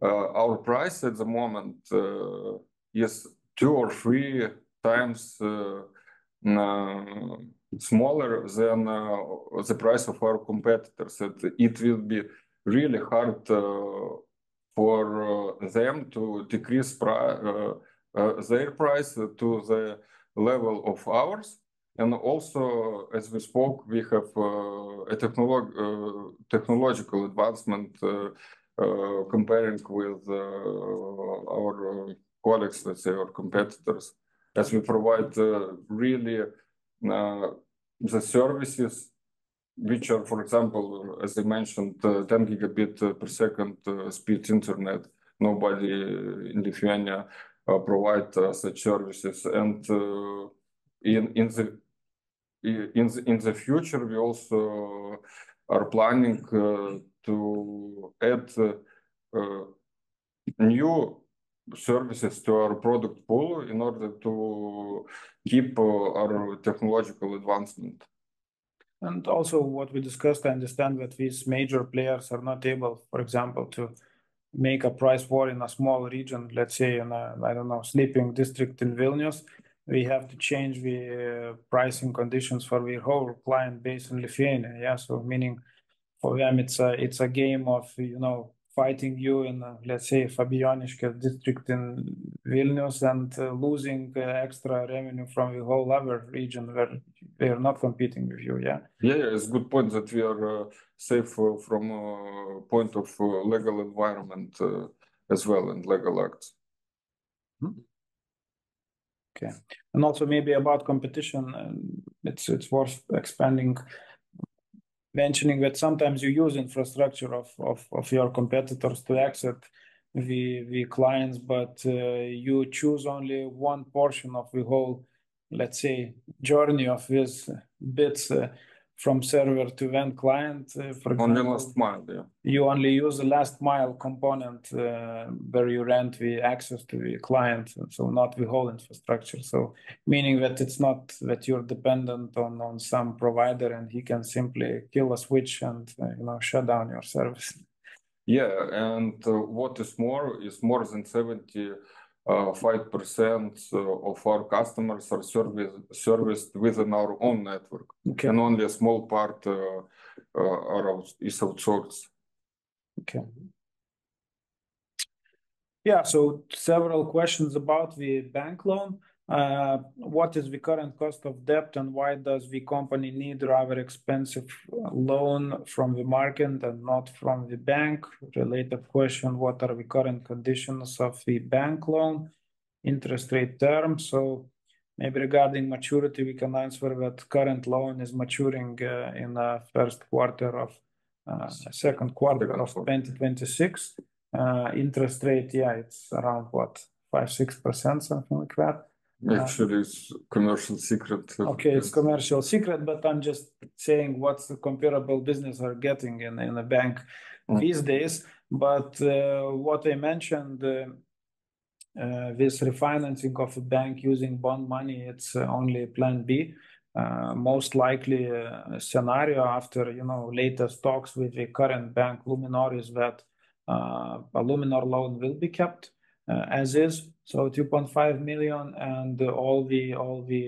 our price at the moment is 2 or 3 times smaller than the price of our competitors. It will be really hard for them to decrease their price to the level of ours. And also, as we spoke, we have a technological advancement comparing with our colleagues, let's say, or competitors, as we provide really the services which are, for example, as I mentioned, 10 gigabit per second speed internet. Nobody in Lithuania provide such services. And in the future, we also are planning to add new services to our product pool in order to keep our technological advancement. And also what we discussed, I understand that these major players are not able, for example, to make a price war in a small region, let's say in a, I don't know, sleeping district in Vilnius. We have to change the pricing conditions for the whole client base in Lithuania. Yeah, so meaning for them it's a game of, you know, fighting you in, let's say, Fabijoniškės district in Vilnius and losing extra revenue from the whole other region where they are not competing with you. Yeah. Yeah, it's a good point that we are safe from point of legal environment as well and legal acts. Okay, and also maybe about competition, it's worth expanding. Mentioning that sometimes you use infrastructure of your competitors to exit the clients, but you choose only one portion of the whole, let's say, journey of these bits from server to end client. For example, only last mile, yeah. You only use the last mile component where you rent the access to the client, so not the whole infrastructure. So meaning that it's not that you're dependent on some provider and he can simply kill a switch and you know, shut down your service. Yeah, and what is more than 75% of our customers are serviced within our own network. Okay. And only a small part is outsourced. Okay. Yeah, so several questions about the bank loan. What is the current cost of debt and why does the company need rather expensive loan from the market and not from the bank? Related question, what are the current conditions of the bank loan, interest rate term? So maybe regarding maturity, we can answer that current loan is maturing in the second quarter of 2026. Interest rate, yeah, it's around what, 5-6%, something like that. Actually, it's commercial secret. Okay, it's commercial secret, but I'm just saying what's the comparable business are getting in a bank these days. But what I mentioned, this refinancing of a bank using bond money, it's only plan B. Most likely scenario after, you know, latest talks with the current bank Luminor is that a Luminor loan will be kept as is, so 2.5 million, and all the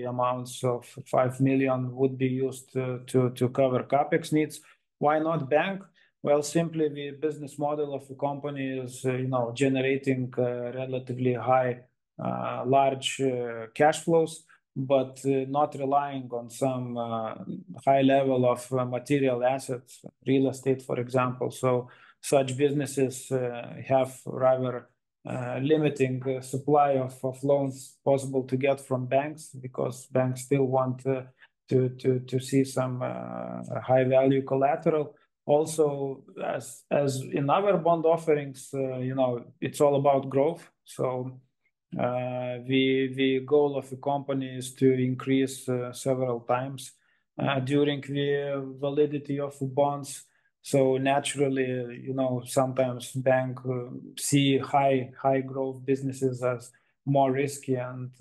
amounts of 5 million would be used to cover capex needs. Why not bank? Well, simply the business model of the company is, you know, generating relatively high, large cash flows, but not relying on some high level of material assets, real estate, for example. So such businesses have rather limiting supply of loans possible to get from banks, because banks still want to see some high value collateral. Also, as in other bond offerings, you know, it's all about growth. So the goal of the company is to increase several times during the validity of the bonds. So naturally, you know, sometimes bank see high growth businesses as more risky and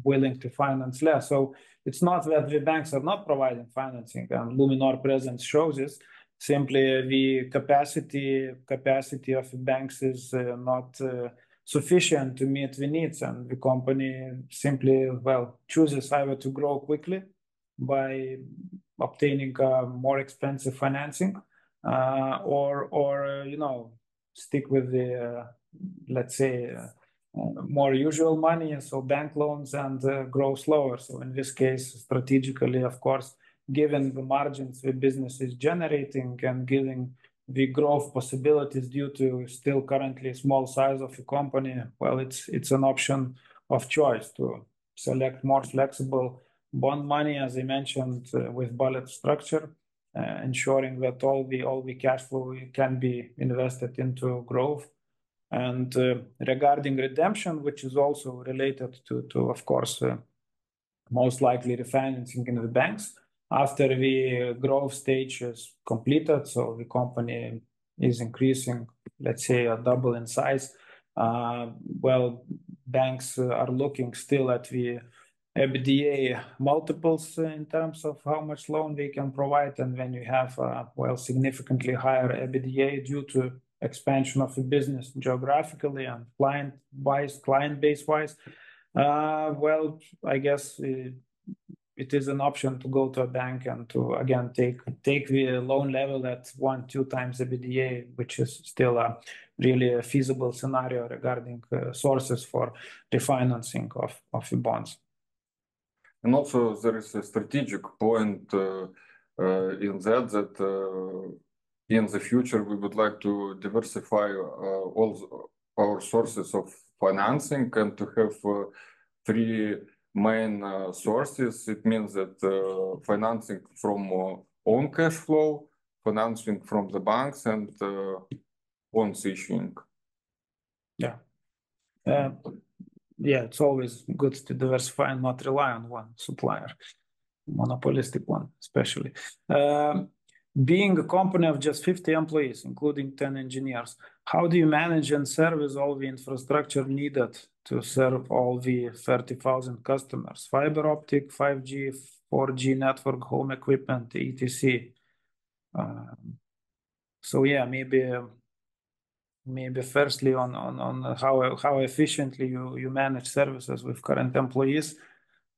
willing to finance less. So it's not that the banks are not providing financing, and Luminor presence shows this. Simply the capacity of the banks is not sufficient to meet the needs, and the company simply, well, chooses either to grow quickly by obtaining more expensive financing, or you know, stick with the let's say more usual money, so bank loans, and grow slower. So in this case, strategically, of course, given the margins the business is generating and given the growth possibilities due to still currently small size of the company, well, it's an option of choice to select more flexible bond money, as I mentioned, with bullet structure, ensuring that all the cash flow can be invested into growth. And regarding redemption, which is also related to of course, most likely refinancing in the banks, after the growth stage is completed, so the company is increasing, let's say, a double in size, well, banks are looking still at the EBITDA multiples in terms of how much loan they can provide. And when you have well, significantly higher EBITDA due to expansion of the business geographically and client base wise, well, I guess it is an option to go to a bank and to again take the loan level at 1-2 times EBITDA, which is still a really feasible scenario regarding sources for refinancing of the bonds. And also there is a strategic point in that in the future we would like to diversify all our sources of financing and to have 3 main sources. It means that financing from own cash flow, financing from the banks, and bonds issuing. Yeah. Yeah, it's always good to diversify and not rely on one supplier, monopolistic one especially. Being a company of just 50 employees, including 10 engineers, how do you manage and service all the infrastructure needed to serve all the 30,000 customers? Fiber optic, 5G, 4G network, home equipment, etc. So yeah, maybe firstly on how efficiently you manage services with current employees.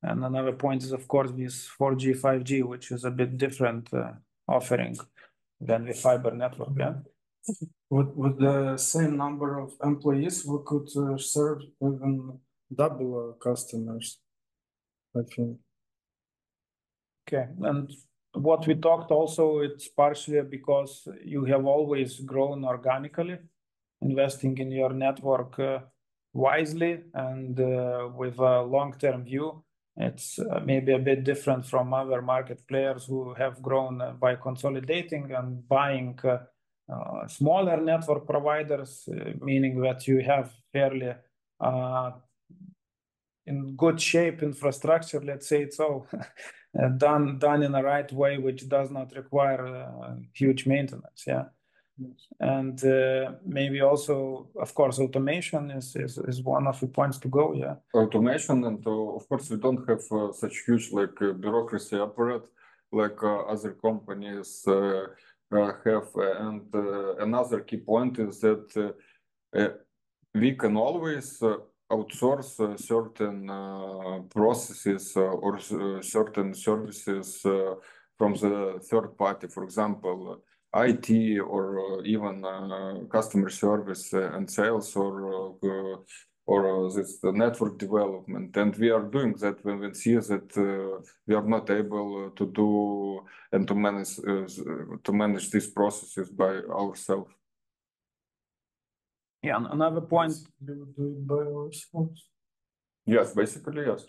And another point is, of course, this 4G, 5G, which is a bit different offering than the fiber network. Yeah. With the same number of employees, we could serve even double customers, I think. Okay, and what we talked also, it's partially because you have always grown organically, investing in your network wisely and with a long-term view. It's maybe a bit different from other market players who have grown by consolidating and buying smaller network providers, meaning that you have fairly in good shape infrastructure, let's say it so, done in the right way, which does not require huge maintenance. Yeah. And maybe also, of course, automation is one of the points to go. Yeah, automation, and of course we don't have such huge bureaucracy apparat like other companies have. And another key point is that we can always outsource certain processes or certain services from the third party, for example, IT or even customer service and sales or this network development. And we are doing that when we see that we are not able to do and to manage these processes by ourselves. Yeah, another point. We would do it by ourselves. Yes, basically, yes.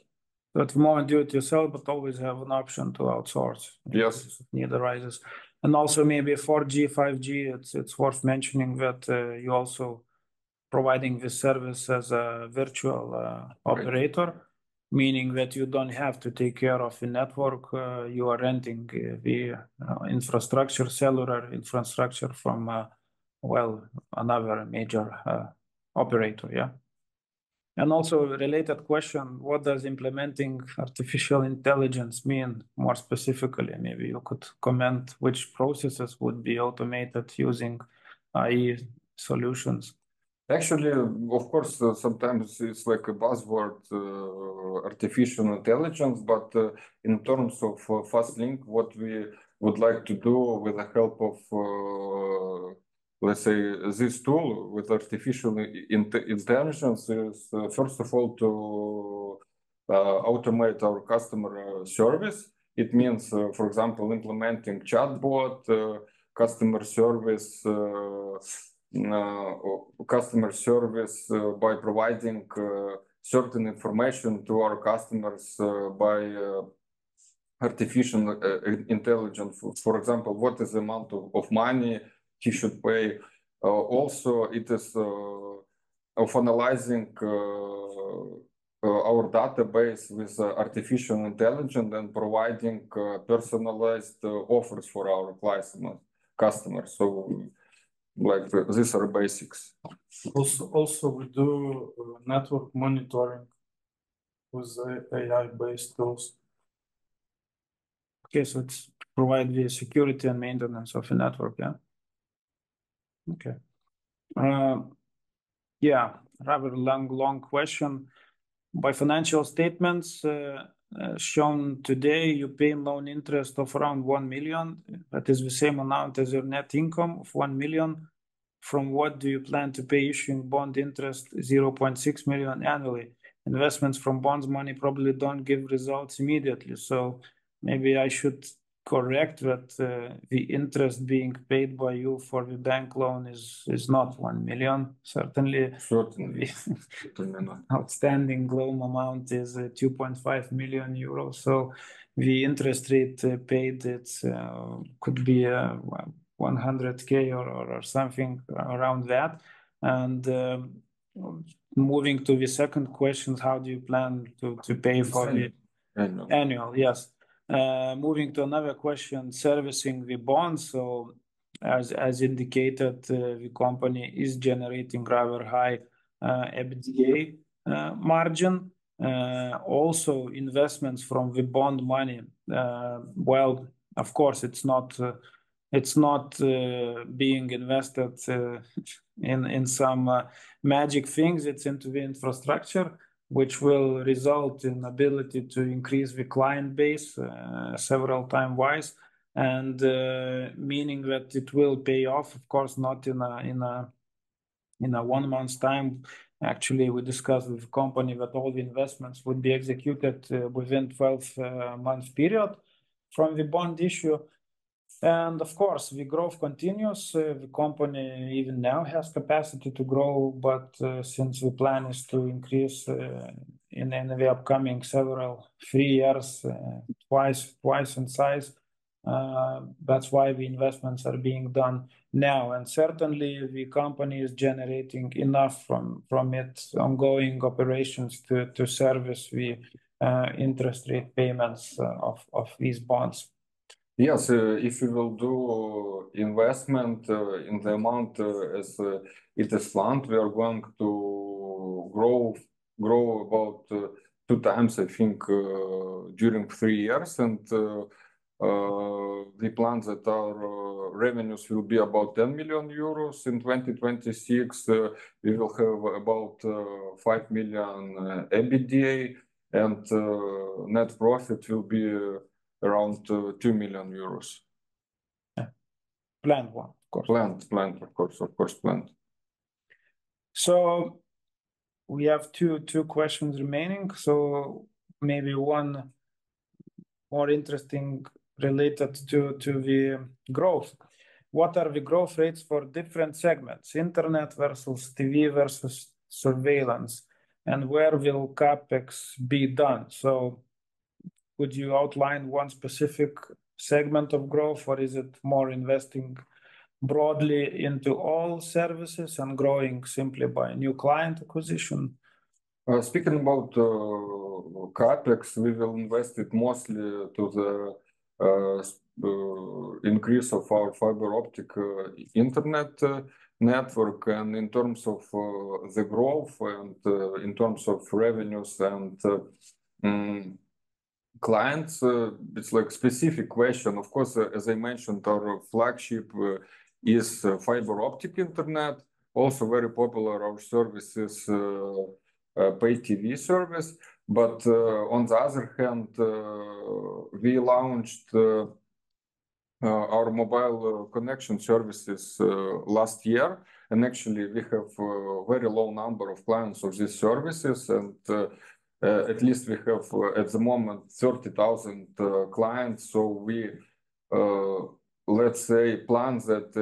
So at the moment, do it yourself, but always have an option to outsource. Yes. If need arises. And also maybe 4G, 5G, it's worth mentioning that you also providing this service as a virtual operator, meaning that you don't have to take care of the network. You are renting the infrastructure, cellular infrastructure from well, another major operator. Yeah. And also a related question, what does implementing artificial intelligence mean more specifically? Maybe you could comment which processes would be automated using AI solutions. Actually, of course, sometimes it's like a buzzword, artificial intelligence, but in terms of Fastlink, what we would like to do with the help of, let's say, this tool with artificial intelligence is, first of all, to automate our customer service. It means, for example, implementing chatbot, customer service by providing certain information to our customers by artificial intelligence. For example, what is the amount of money he should pay. Also, it is of analyzing our database with artificial intelligence and providing personalized offers for our customers. So, like these are basics. Also we do network monitoring with AI-based tools. Okay, so it's provide the security and maintenance of a network, yeah? Okay. Yeah, rather long question. By financial statements shown today, you pay loan interest of around 1 million. That is the same amount as your net income of 1 million. From what do you plan to pay issuing bond interest 0.6 million annually? Investments from bonds money probably don't give results immediately. So maybe I should correct that the interest being paid by you for the bank loan is not 1 million. Certainly the outstanding loan amount is 2.5 million euros. So the interest rate paid could be 100K or something around that. And moving to the second question, how do you plan to pay for the annual? Yes. Moving to another question, servicing the bonds. So as indicated, the company is generating rather high EBITDA margin. Also investments from the bond money. Well, of course, it's not being invested in some magic things. It's into the infrastructure, which will result in ability to increase the client base several times wise, and meaning that it will pay off. Of course, not in a 1 month's time. Actually, we discussed with the company that all the investments would be executed within 12 months period from the bond issue. And of course, the growth continues. The company even now has capacity to grow, but since the plan is to increase in the upcoming 3 years, twice in size, that's why the investments are being done now. And certainly the company is generating enough from its ongoing operations to service the interest rate payments of these bonds. Yes, if we will do investment in the amount as it is planned, we are going to grow about 2 times, I think, during 3 years. And we plan that our revenues will be about 10 million euros in 2026. We will have about 5 million EBITDA, and net profit will be around 2 million euros. Planned one, of course. Planned, of course, planned. So we have two questions remaining. So maybe one more interesting related to the growth. What are the growth rates for different segments? Internet versus TV versus surveillance, and where will CapEx be done? So would you outline one specific segment of growth, or is it more investing broadly into all services and growing simply by new client acquisition? Speaking about CapEx, we will invest it mostly to the increase of our fiber optic internet network, and in terms of the growth and in terms of revenues and clients, it's like specific question. Of course, as I mentioned, our flagship is fiber optic internet. Also very popular, our service is pay TV service. But on the other hand, we launched our mobile connection services last year, and actually we have a very low number of clients of these services, and at least we have at the moment 30,000 clients. So we let's say plan that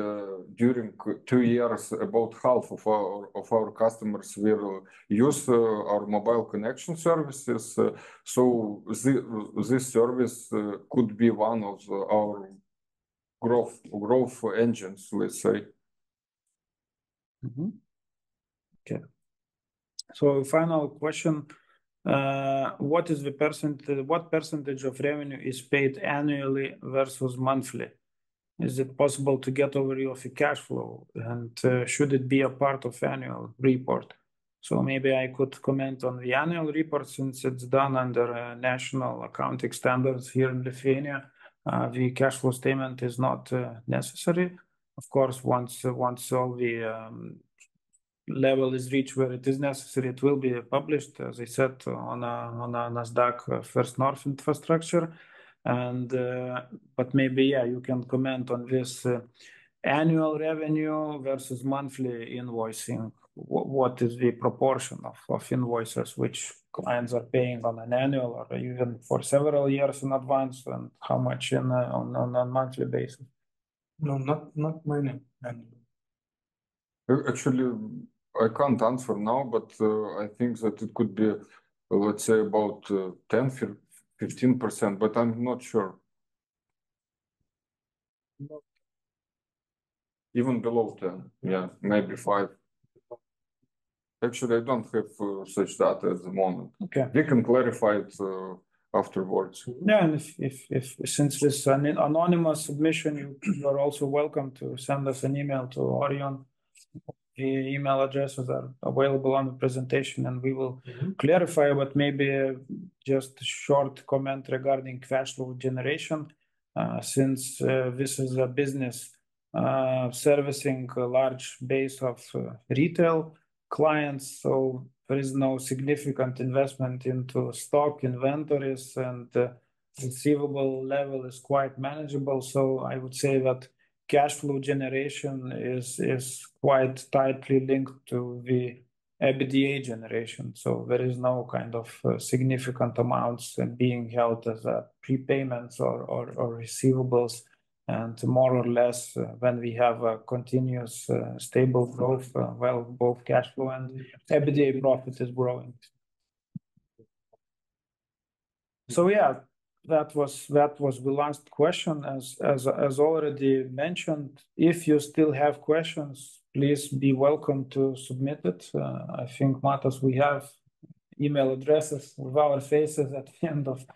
during 2 years about half of our customers will use our mobile connection services. So this service could be one of our growth engines, let's say. Okay. So final question: what percentage of revenue is paid annually versus monthly? Is it possible to get overview of the cash flow, and should it be a part of annual report? So maybe I could comment on the annual report, since it's done under national accounting standards here in Lithuania. The cash flow statement is not necessary. Of course, once all the level is reached where it is necessary, it will be published, as I said, on a NASDAQ First North infrastructure. And but maybe you can comment on this annual revenue versus monthly invoicing. What is the proportion of invoices which clients are paying on an annual or even for several years in advance, and how much on a monthly basis? No, not many annual. Actually, I can't answer now, but I think that it could be, let's say, about 10-15%, but I'm not sure. Even below 10, yeah, maybe 5. Actually, I don't have such data at the moment. Okay. We can clarify it afterwards. Yeah, and if since this is an anonymous submission, you are also welcome to send us an email to Orion. The email addresses are available on the presentation, and we will clarify. But maybe just a short comment regarding cash flow generation, since this is a business servicing a large base of retail clients, so there is no significant investment into stock inventories, and the receivable level is quite manageable. So I would say that cash flow generation is quite tightly linked to the EBITDA generation. So there is no kind of significant amounts being held as prepayments or receivables. And more or less, when we have a continuous stable growth, well, both cash flow and EBITDA profit is growing. So yeah, that was the last question. As already mentioned, if you still have questions, please be welcome to submit it. I think, Matas, we have email addresses with our faces at the end of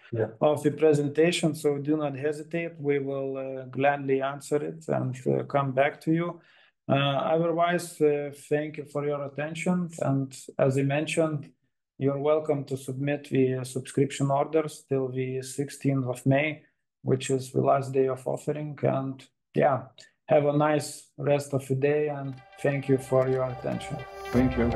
the presentation, so do not hesitate. We will gladly answer it and come back to you. Otherwise, thank you for your attention, and as I mentioned, you're welcome to submit the subscription orders till the 16th of May, which is the last day of offering. And yeah, have a nice rest of the day, and thank you for your attention. Thank you.